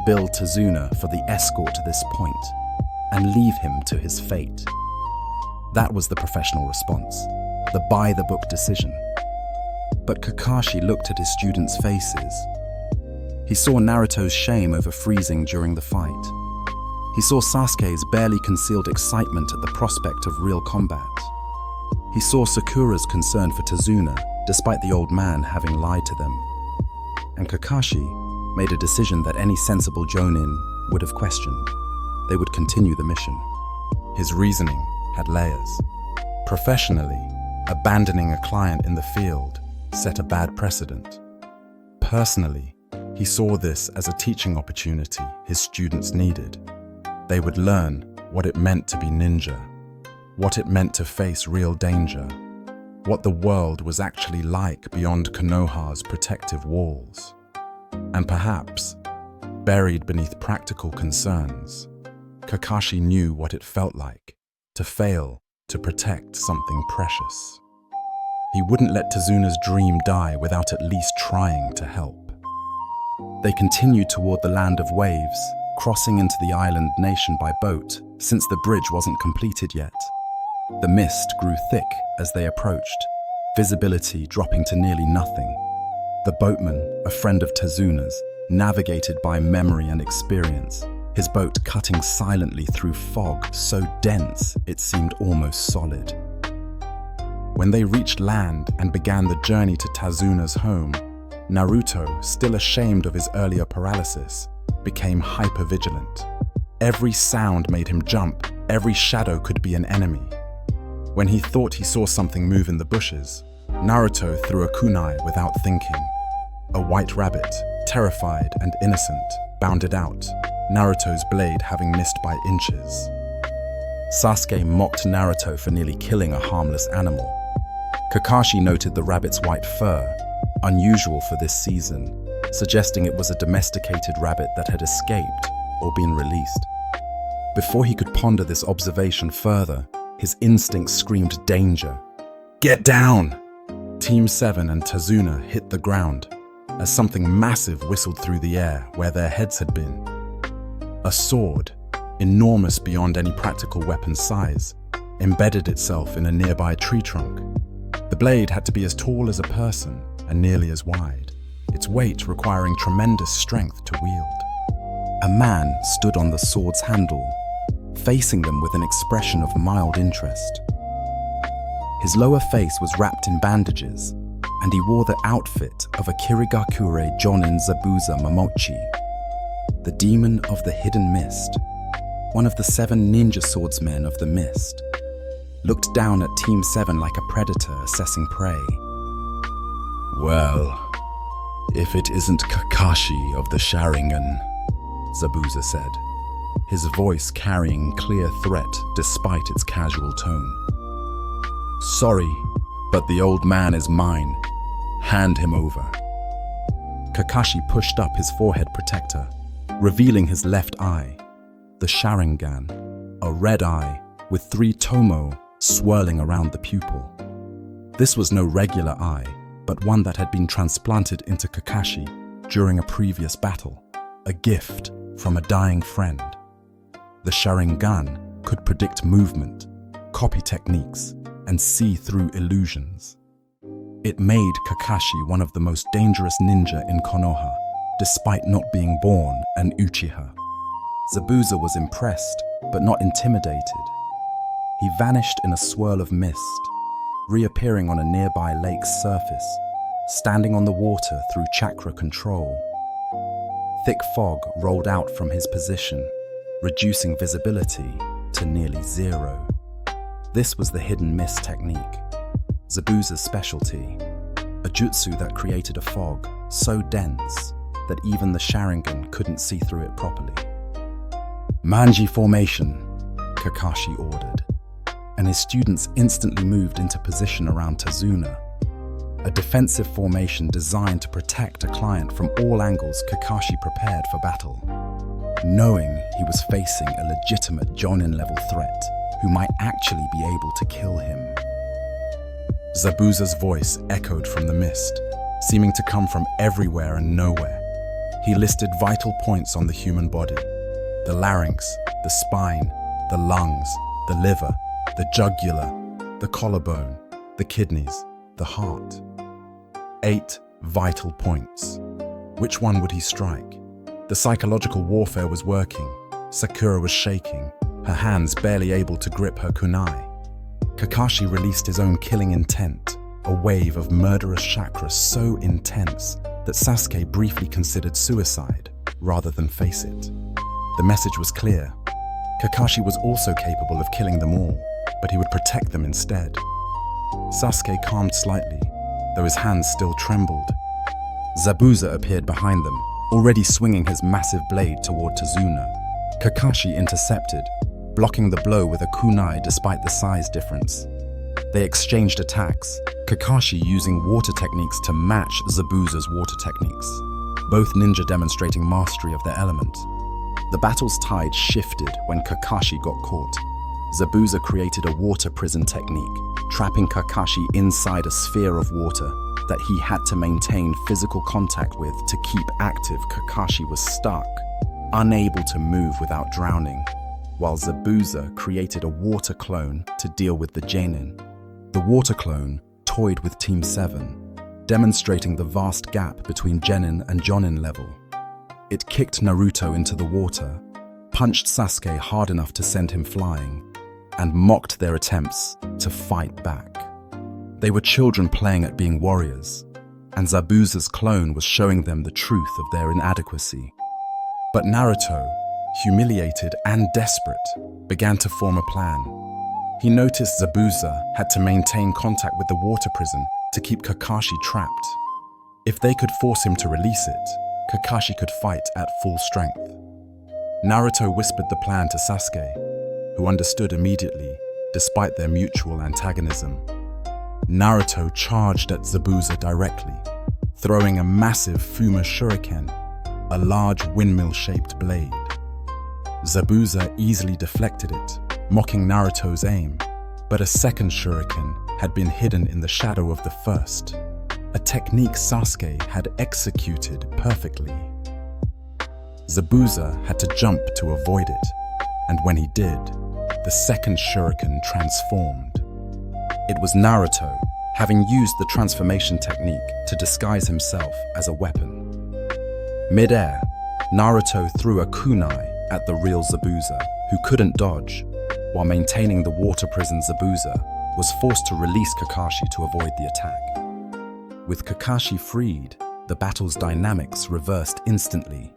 Speaker 1: bill Tazuna for the escort to this point, and leave him to his fate. That was the professional response, the by-the-book decision. But Kakashi looked at his students' faces. He saw Naruto's shame over freezing during the fight. He saw Sasuke's barely concealed excitement at the prospect of real combat. He saw Sakura's concern for Tazuna, despite the old man having lied to them. And Kakashi made a decision that any sensible jonin would have questioned. They would continue the mission. His reasoning had layers. Professionally, abandoning a client in the field set a bad precedent. Personally, he saw this as a teaching opportunity his students needed. They would learn what it meant to be ninja, what it meant to face real danger, what the world was actually like beyond Konoha's protective walls. And perhaps, buried beneath practical concerns, Kakashi knew what it felt like to fail to protect something precious. He wouldn't let Tazuna's dream die without at least trying to help. They continued toward the land of waves, crossing into the island nation by boat, since the bridge wasn't completed yet. The mist grew thick as they approached, visibility dropping to nearly nothing. The boatman, a friend of Tazuna's, navigated by memory and experience, his boat cutting silently through fog so dense it seemed almost solid. When they reached land and began the journey to Tazuna's home, Naruto, still ashamed of his earlier paralysis, became hyper-vigilant. Every sound made him jump, every shadow could be an enemy. When he thought he saw something move in the bushes, Naruto threw a kunai without thinking. A white rabbit, terrified and innocent, bounded out, Naruto's blade having missed by inches. Sasuke mocked Naruto for nearly killing a harmless animal. Kakashi noted the rabbit's white fur, unusual for this season, suggesting it was a domesticated rabbit that had escaped or been released. Before he could ponder this observation further, his instincts screamed danger. "Get down!" Team 7 and Tazuna hit the ground as something massive whistled through the air where their heads had been. A sword, enormous beyond any practical weapon's size, embedded itself in a nearby tree trunk. The blade had to be as tall as a person and nearly as wide, its weight requiring tremendous strength to wield. A man stood on the sword's handle, facing them with an expression of mild interest. His lower face was wrapped in bandages, and he wore the outfit of a Kirigakure Jonin Zabuza Momochi, the demon of the hidden mist, one of the 7 ninja swordsmen of the mist, looked down at Team 7 like a predator assessing prey. "Well, if it isn't Kakashi of the Sharingan," Zabuza said, his voice carrying clear threat despite its casual tone. "Sorry, but the old man is mine. Hand him over." Kakashi pushed up his forehead protector, revealing his left eye, the Sharingan, a red eye with 3 tomo swirling around the pupil. This was no regular eye, but one that had been transplanted into Kakashi during a previous battle, a gift from a dying friend. The Sharingan could predict movement, copy techniques, and see through illusions. It made Kakashi one of the most dangerous ninja in Konoha, despite not being born an uchiha. Zabuza was impressed, but not intimidated. He vanished in a swirl of mist, reappearing on a nearby lake's surface, standing on the water through chakra control. Thick fog rolled out from his position, reducing visibility to nearly 0. This was the hidden mist technique, Zabuza's specialty, a jutsu that created a fog so dense that even the Sharingan couldn't see through it properly. "Manji formation," Kakashi ordered, and his students instantly moved into position around Tazuna. A defensive formation designed to protect a client from all angles. Kakashi prepared for battle, knowing he was facing a legitimate Jonin-level threat who might actually be able to kill him. Zabuza's voice echoed from the mist, seeming to come from everywhere and nowhere. He listed vital points on the human body: the larynx, the spine, the lungs, the liver, the jugular, the collarbone, the kidneys, the heart. 8 vital points. Which one would he strike? The psychological warfare was working. Sakura was shaking, her hands barely able to grip her kunai. Kakashi released his own killing intent, a wave of murderous chakra so intense that Sasuke briefly considered suicide rather than face it. The message was clear. Kakashi was also capable of killing them all, but he would protect them instead. Sasuke calmed slightly, though his hands still trembled. Zabuza appeared behind them, already swinging his massive blade toward Tazuna. Kakashi intercepted, blocking the blow with a kunai despite the size difference. They exchanged attacks, Kakashi using water techniques to match Zabuza's water techniques, both ninja demonstrating mastery of their element. The battle's tide shifted when Kakashi got caught. Zabuza created a water prison technique, trapping Kakashi inside a sphere of water that he had to maintain physical contact with to keep active. Kakashi was stuck, unable to move without drowning, while Zabuza created a water clone to deal with the genin. The water clone toyed with Team 7, demonstrating the vast gap between genin and jonin level. It kicked Naruto into the water, punched Sasuke hard enough to send him flying, and mocked their attempts to fight back. They were children playing at being warriors, and Zabuza's clone was showing them the truth of their inadequacy. But Naruto, humiliated and desperate, began to form a plan. He noticed Zabuza had to maintain contact with the water prison to keep Kakashi trapped. If they could force him to release it, Kakashi could fight at full strength. Naruto whispered the plan to Sasuke, who understood immediately, despite their mutual antagonism. Naruto charged at Zabuza directly, throwing a massive Fuma Shuriken, a large windmill-shaped blade. Zabuza easily deflected it, mocking Naruto's aim, but a second shuriken had been hidden in the shadow of the first, a technique Sasuke had executed perfectly. Zabuza had to jump to avoid it, and when he did, the second shuriken transformed. It was Naruto, having used the transformation technique to disguise himself as a weapon. Mid-air, Naruto threw a kunai at the real Zabuza, who couldn't dodge, while maintaining the water prison. Zabuza was forced to release Kakashi to avoid the attack. With Kakashi freed, the battle's dynamics reversed instantly.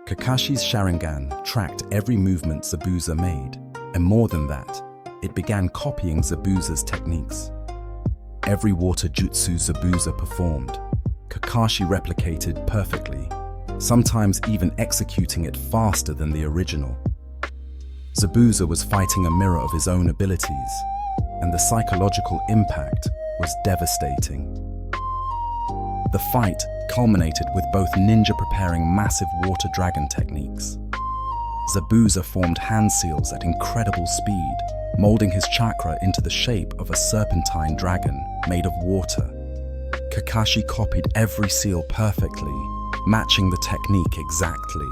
Speaker 1: Kakashi's Sharingan tracked every movement Zabuza made, and more than that, it began copying Zabuza's techniques. Every water jutsu Zabuza performed, Kakashi replicated perfectly, sometimes even executing it faster than the original. Zabuza was fighting a mirror of his own abilities, and the psychological impact was devastating. The fight culminated with both ninja preparing massive water dragon techniques. Zabuza formed hand seals at incredible speed, molding his chakra into the shape of a serpentine dragon made of water. Kakashi copied every seal perfectly, matching the technique exactly.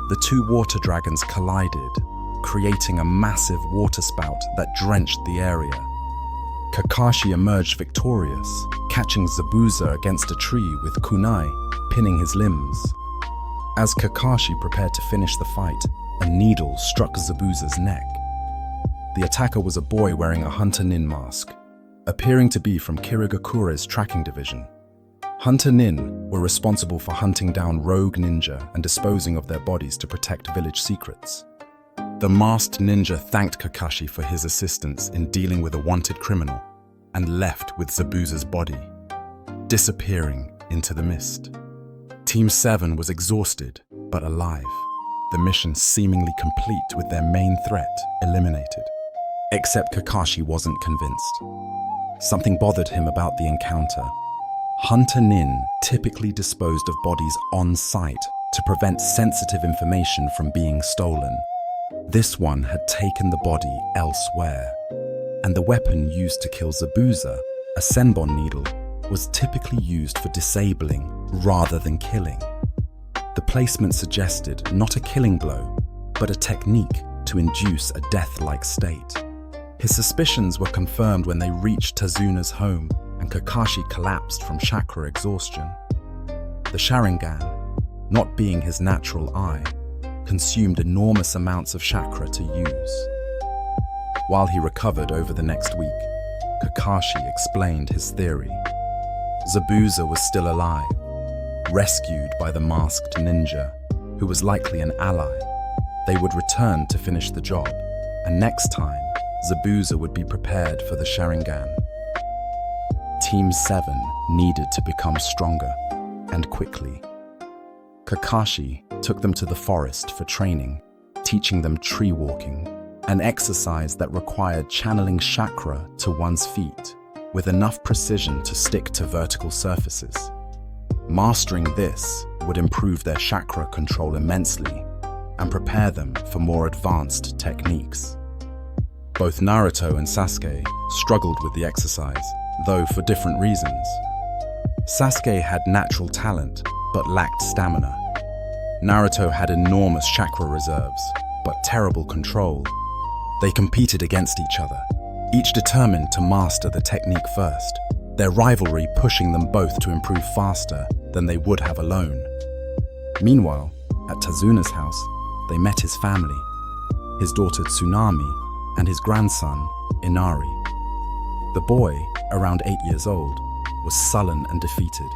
Speaker 1: The two water dragons collided, creating a massive water spout that drenched the area. Kakashi emerged victorious, catching Zabuza against a tree with kunai, pinning his limbs. As Kakashi prepared to finish the fight, a needle struck Zabuza's neck. The attacker was a boy wearing a Hunter Nin mask, appearing to be from Kirigakure's tracking division. Hunter Nin were responsible for hunting down rogue ninja and disposing of their bodies to protect village secrets. The masked ninja thanked Kakashi for his assistance in dealing with a wanted criminal and left with Zabuza's body, disappearing into the mist. Team 7 was exhausted but alive, the mission seemingly complete with their main threat eliminated. Except Kakashi wasn't convinced. Something bothered him about the encounter. Hunter Nin typically disposed of bodies on site to prevent sensitive information from being stolen. This one had taken the body elsewhere, and the weapon used to kill Zabuza, a senbon needle, was typically used for disabling rather than killing. The placement suggested not a killing blow, but a technique to induce a death-like state. His suspicions were confirmed when they reached Tazuna's home and Kakashi collapsed from chakra exhaustion. The Sharingan, not being his natural eye, consumed enormous amounts of chakra to use. While he recovered over the next week, Kakashi explained his theory. Zabuza was still alive, rescued by the masked ninja, who was likely an ally. They would return to finish the job, and next time, Zabuza would be prepared for the Sharingan. Team 7 needed to become stronger, and quickly. Kakashi took them to the forest for training, teaching them tree walking, an exercise that required channeling chakra to one's feet with enough precision to stick to vertical surfaces. Mastering this would improve their chakra control immensely and prepare them for more advanced techniques. Both Naruto and Sasuke struggled with the exercise, though for different reasons. Sasuke had natural talent, but lacked stamina. Naruto had enormous chakra reserves, but terrible control. They competed against each other, each determined to master the technique first, their rivalry pushing them both to improve faster than they would have alone. Meanwhile, at Tazuna's house, they met his family, his daughter Tsunami and his grandson, Inari. The boy, around 8 years old, was sullen and defeated,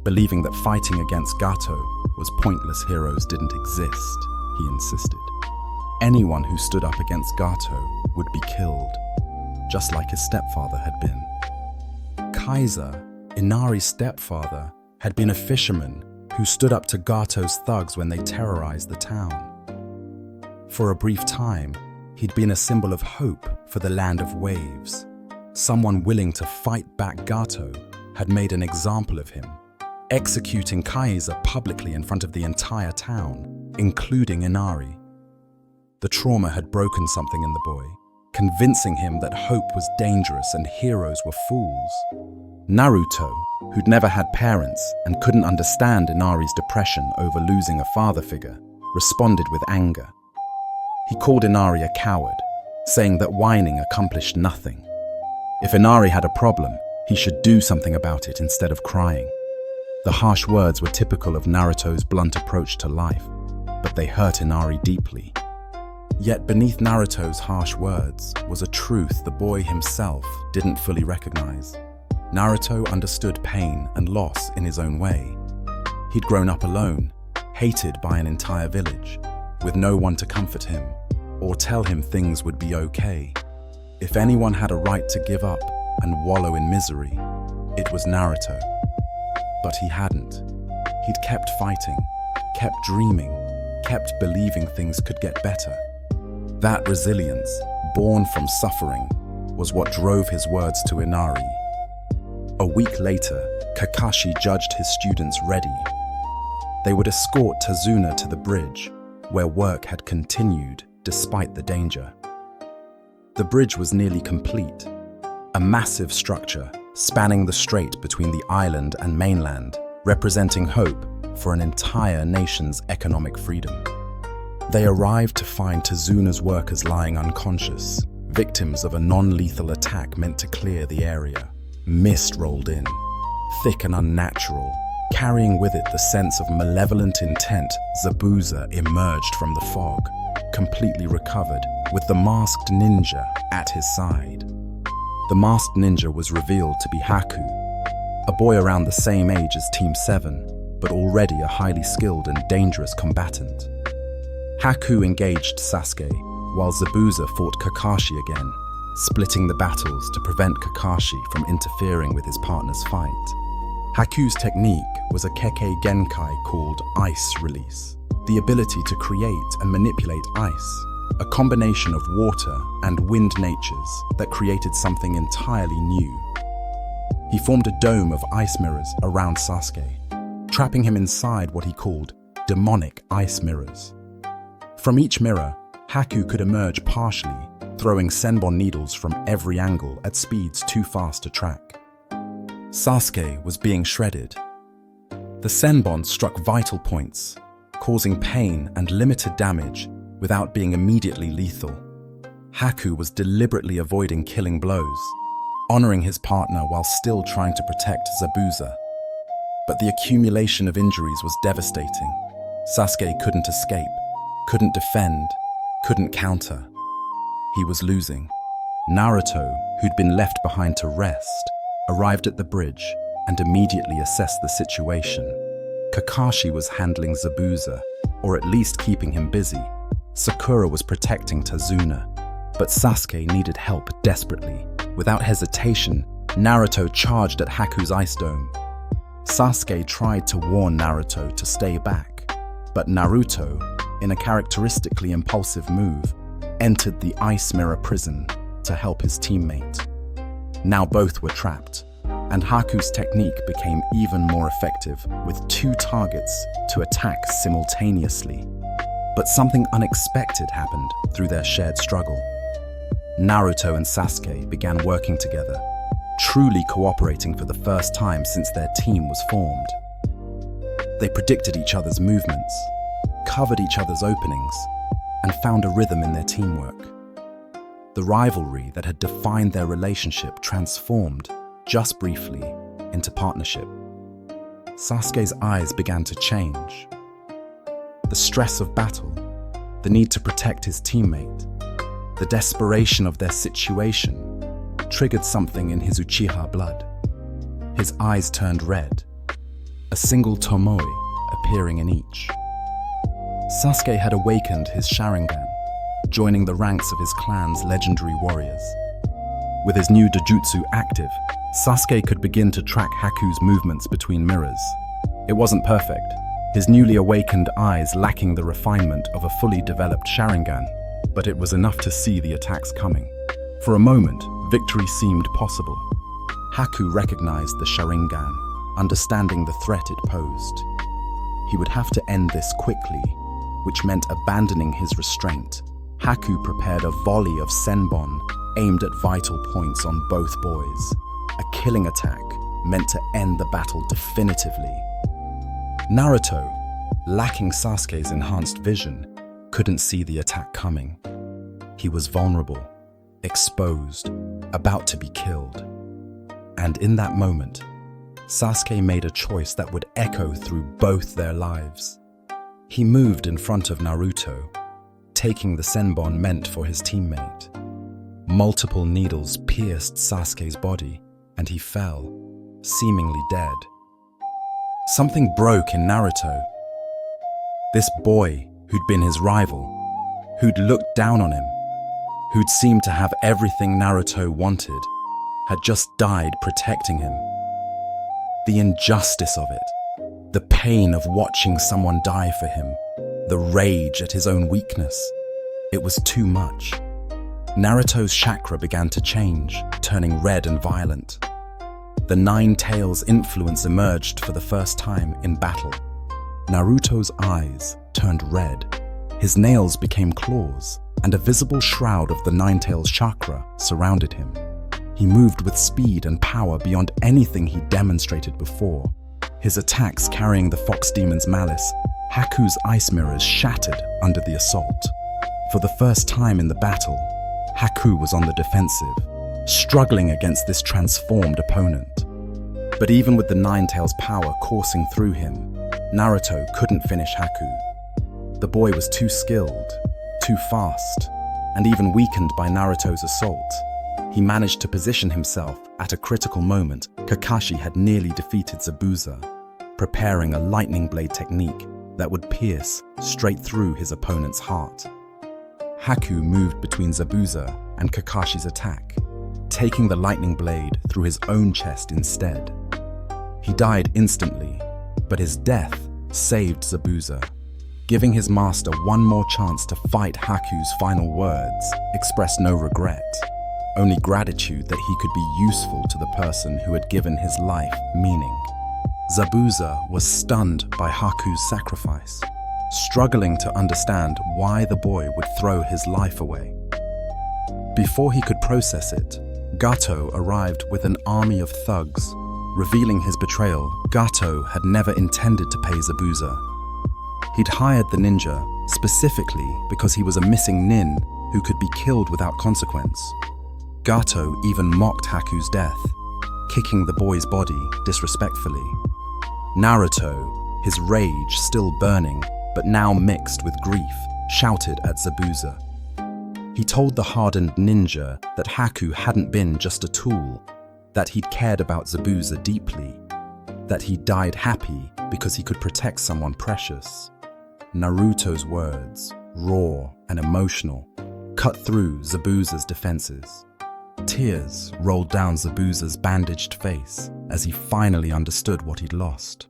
Speaker 1: believing that fighting against Gato was pointless. Heroes didn't exist, he insisted. Anyone who stood up against Gato would be killed, just like his stepfather had been. Kaiser, Inari's stepfather, had been a fisherman who stood up to Gato's thugs when they terrorized the town. For a brief time, he'd been a symbol of hope for the land of waves. Someone willing to fight back Gato had made an example of him, executing Kaiser publicly in front of the entire town, including Inari. The trauma had broken something in the boy, convincing him that hope was dangerous and heroes were fools. Naruto, who'd never had parents and couldn't understand Inari's depression over losing a father figure, responded with anger. He called Inari a coward, saying that whining accomplished nothing. If Inari had a problem, he should do something about it instead of crying. The harsh words were typical of Naruto's blunt approach to life, but they hurt Inari deeply. Yet beneath Naruto's harsh words was a truth the boy himself didn't fully recognize. Naruto understood pain and loss in his own way. He'd grown up alone, hated by an entire village, with no one to comfort him or tell him things would be okay. If anyone had a right to give up and wallow in misery, it was Naruto. But he hadn't. He'd kept fighting, kept dreaming, kept believing things could get better. That resilience, born from suffering, was what drove his words to Inari. A week later, Kakashi judged his students ready. They would escort Tazuna to the bridge, where work had continued despite the danger. The bridge was nearly complete, a massive structure spanning the strait between the island and mainland, representing hope for an entire nation's economic freedom. They arrived to find Tazuna's workers lying unconscious, victims of a non-lethal attack meant to clear the area. Mist rolled in, thick and unnatural, carrying with it the sense of malevolent intent. Zabuza emerged from the fog, completely recovered, with the masked ninja at his side. The masked ninja was revealed to be Haku, a boy around the same age as Team 7, but already a highly skilled and dangerous combatant. Haku engaged Sasuke, while Zabuza fought Kakashi again, splitting the battles to prevent Kakashi from interfering with his partner's fight. Haku's technique was a Kekkei Genkai called Ice Release, the ability to create and manipulate ice, a combination of water and wind natures that created something entirely new. He formed a dome of ice mirrors around Sasuke, trapping him inside what he called demonic ice mirrors. From each mirror, Haku could emerge partially, throwing senbon needles from every angle at speeds too fast to track. Sasuke was being shredded. The senbon struck vital points, causing pain and limited damage without being immediately lethal. Haku was deliberately avoiding killing blows, honoring his partner while still trying to protect Zabuza. But the accumulation of injuries was devastating. Sasuke couldn't escape, couldn't defend, couldn't counter. He was losing. Naruto, who'd been left behind to rest, arrived at the bridge and immediately assessed the situation. Kakashi was handling Zabuza, or at least keeping him busy. Sakura was protecting Tazuna, but Sasuke needed help desperately. Without hesitation, Naruto charged at Haku's ice dome. Sasuke tried to warn Naruto to stay back, but Naruto, in a characteristically impulsive move, entered the ice mirror prison to help his teammate. Now both were trapped, and Haku's technique became even more effective with 2 targets to attack simultaneously. But something unexpected happened through their shared struggle. Naruto and Sasuke began working together, truly cooperating for the first time since their team was formed. They predicted each other's movements, covered each other's openings, and found a rhythm in their teamwork. The rivalry that had defined their relationship transformed, just briefly, into partnership. Sasuke's eyes began to change. The stress of battle, the need to protect his teammate, the desperation of their situation triggered something in his uchiha blood. His eyes turned red, a single tomoe appearing in each. Sasuke had awakened his Sharingan, joining the ranks of his clan's legendary warriors. With his new Dojutsu active, Sasuke could begin to track Haku's movements between mirrors. It wasn't perfect, his newly awakened eyes lacking the refinement of a fully developed Sharingan, but it was enough to see the attacks coming. For a moment, victory seemed possible. Haku recognized the Sharingan, understanding the threat it posed. He would have to end this quickly, which meant abandoning his restraint. Haku prepared a volley of senbon aimed at vital points on both boys. A killing attack meant to end the battle definitively. Naruto, lacking Sasuke's enhanced vision, couldn't see the attack coming. He was vulnerable, exposed, about to be killed. And in that moment, Sasuke made a choice that would echo through both their lives. He moved in front of Naruto, taking the senbon meant for his teammate. Multiple needles pierced Sasuke's body, and he fell, seemingly dead. Something broke in Naruto. This boy, who'd been his rival, who'd looked down on him, who'd seemed to have everything Naruto wanted, had just died protecting him. The injustice of it, the pain of watching someone die for him, the rage at his own weakness, it was too much. Naruto's chakra began to change, turning red and violent. The Nine Tails influence emerged for the first time in battle. Naruto's eyes turned red, his nails became claws, and a visible shroud of the Nine Tails chakra surrounded him. He moved with speed and power beyond anything he demonstrated before. His attacks carrying the fox demon's malice, Haku's ice mirrors shattered under the assault. For the first time in the battle, Haku was on the defensive, struggling against this transformed opponent. But even with the Nine Tails power coursing through him, Naruto couldn't finish Haku. The boy was too skilled, too fast, and even weakened by Naruto's assault. He managed to position himself at a critical moment. Kakashi had nearly defeated Zabuza, preparing a lightning blade technique that would pierce straight through his opponent's heart. Haku moved between Zabuza and Kakashi's attack, taking the lightning blade through his own chest instead. He died instantly, but his death saved Zabuza, giving his master one more chance to fight. Haku's final words expressed no regret, only gratitude that he could be useful to the person who had given his life meaning. Zabuza was stunned by Haku's sacrifice, struggling to understand why the boy would throw his life away. Before he could process it, Gato arrived with an army of thugs. Revealing his betrayal, Gato had never intended to pay Zabuza. He'd hired the ninja specifically because he was a missing nin who could be killed without consequence. Gato even mocked Haku's death, kicking the boy's body disrespectfully. Naruto, his rage still burning, but now mixed with grief, shouted at Zabuza. He told the hardened ninja that Haku hadn't been just a tool, that he'd cared about Zabuza deeply, that he died happy because he could protect someone precious. Naruto's words, raw and emotional, cut through Zabuza's defenses. Tears rolled down Zabuza's bandaged face as he finally understood what he'd lost.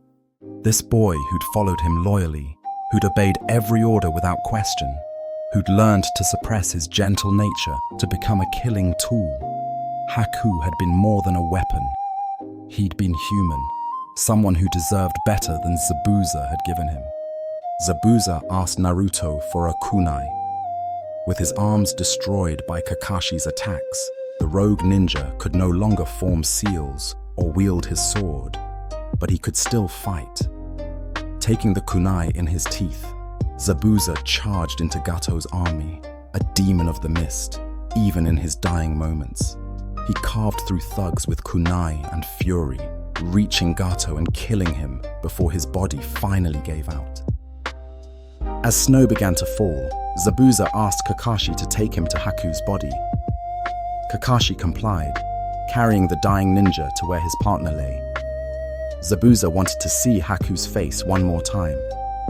Speaker 1: This boy who'd followed him loyally, who'd obeyed every order without question, who'd learned to suppress his gentle nature to become a killing tool. Haku had been more than a weapon. He'd been human, someone who deserved better than Zabuza had given him. Zabuza asked Naruto for a kunai. With his arms destroyed by Kakashi's attacks, the rogue ninja could no longer form seals or wield his sword, but he could still fight. Taking the kunai in his teeth, Zabuza charged into Gato's army, a demon of the mist, even in his dying moments. He carved through thugs with kunai and fury, reaching Gato and killing him before his body finally gave out. As snow began to fall, Zabuza asked Kakashi to take him to Haku's body. Kakashi complied, carrying the dying ninja to where his partner lay. Zabuza wanted to see Haku's face one more time,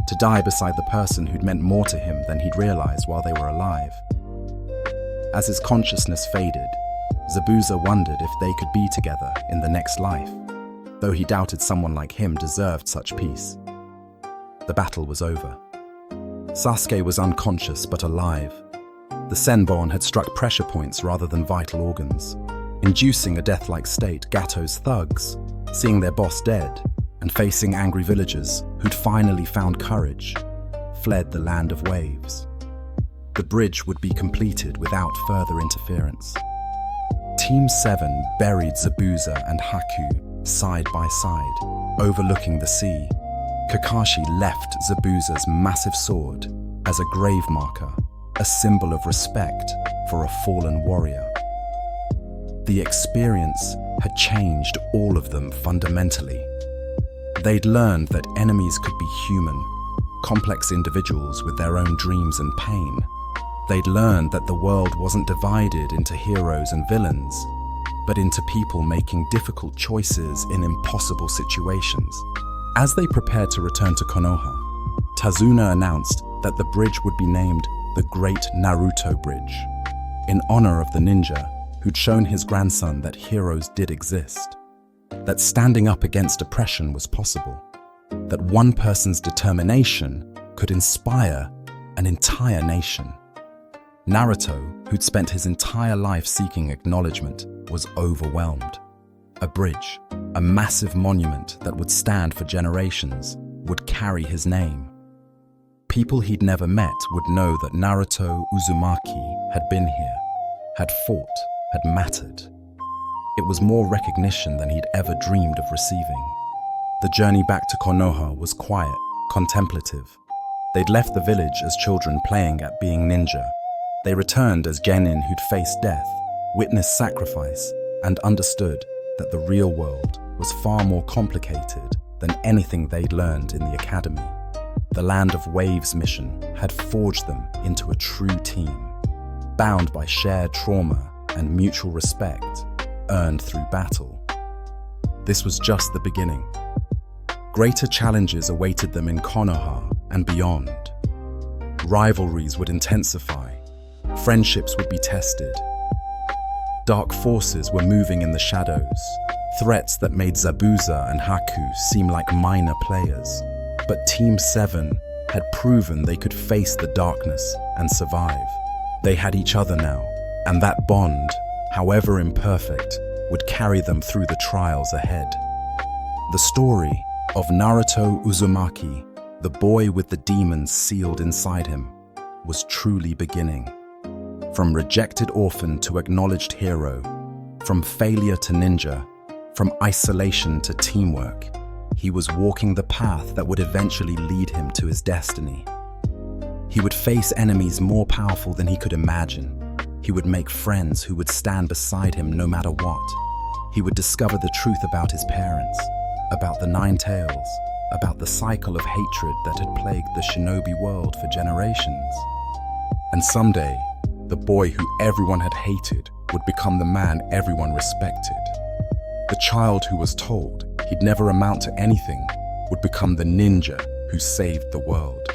Speaker 1: to die beside the person who'd meant more to him than he'd realized while they were alive. As his consciousness faded, Zabuza wondered if they could be together in the next life, though he doubted someone like him deserved such peace. The battle was over. Sasuke was unconscious but alive. The Senbon had struck pressure points rather than vital organs, inducing a death-like state. Gato's thugs, seeing their boss dead and facing angry villagers who'd finally found courage, fled the land of waves. The bridge would be completed without further interference. Team 7 buried Zabuza and Haku side by side, overlooking the sea. Kakashi left Zabuza's massive sword as a grave marker, a symbol of respect for a fallen warrior. The experience had changed all of them fundamentally. They'd learned that enemies could be human, complex individuals with their own dreams and pain. They'd learned that the world wasn't divided into heroes and villains, but into people making difficult choices in impossible situations. As they prepared to return to Konoha, Tazuna announced that the bridge would be named the Great Naruto Bridge, in honor of the ninja who'd shown his grandson that heroes did exist, that standing up against oppression was possible, that one person's determination could inspire an entire nation. Naruto, who'd spent his entire life seeking acknowledgement, was overwhelmed. A bridge, a massive monument that would stand for generations, would carry his name. People he'd never met would know that Naruto Uzumaki had been here, had fought, had mattered. It was more recognition than he'd ever dreamed of receiving. The journey back to Konoha was quiet, contemplative. They'd left the village as children playing at being ninja. They returned as genin who'd faced death, witnessed sacrifice, and understood that the real world was far more complicated than anything they'd learned in the academy. The Land of Waves mission had forged them into a true team, bound by shared trauma and mutual respect, earned through battle. This was just the beginning. Greater challenges awaited them in Konoha and beyond. Rivalries would intensify, friendships would be tested. Dark forces were moving in the shadows, threats that made Zabuza and Haku seem like minor players. But Team 7 had proven they could face the darkness and survive. They had each other now, and that bond, however imperfect, would carry them through the trials ahead. The story of Naruto Uzumaki, the boy with the demons sealed inside him, was truly beginning. From rejected orphan to acknowledged hero, from failure to ninja, from isolation to teamwork, he was walking the path that would eventually lead him to his destiny. He would face enemies more powerful than he could imagine. He would make friends who would stand beside him no matter what. He would discover the truth about his parents, about the Nine Tails, about the cycle of hatred that had plagued the shinobi world for generations. And someday, the boy who everyone had hated would become the man everyone respected. The child who was told he'd never amount to anything would become the ninja who saved the world.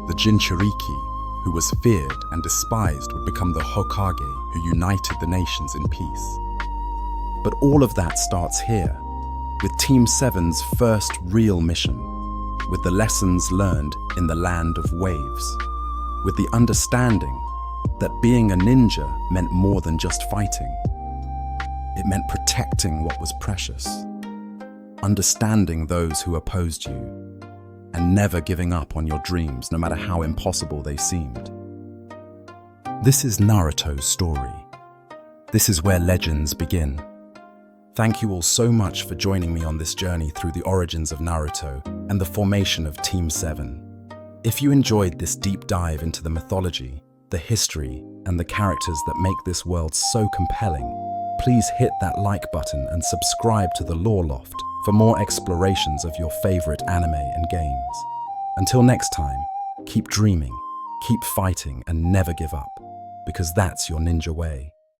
Speaker 1: The Jinchuriki, who was feared and despised, would become the Hokage who united the nations in peace. But all of that starts here, with Team 7's first real mission, with the lessons learned in the Land of Waves, with the understanding that being a ninja meant more than just fighting. It meant protecting what was precious, understanding those who opposed you, and never giving up on your dreams no matter how impossible they seemed. This is Naruto's story. This is where legends begin. Thank you all so much for joining me on this journey through the origins of Naruto and the formation of Team 7. If you enjoyed this deep dive into the mythology, the history, and the characters that make this world so compelling, please hit that like button and subscribe to the Lore Loft for more explorations of your favorite anime and games. Until next time, keep dreaming, keep fighting, and never give up, because that's your ninja way.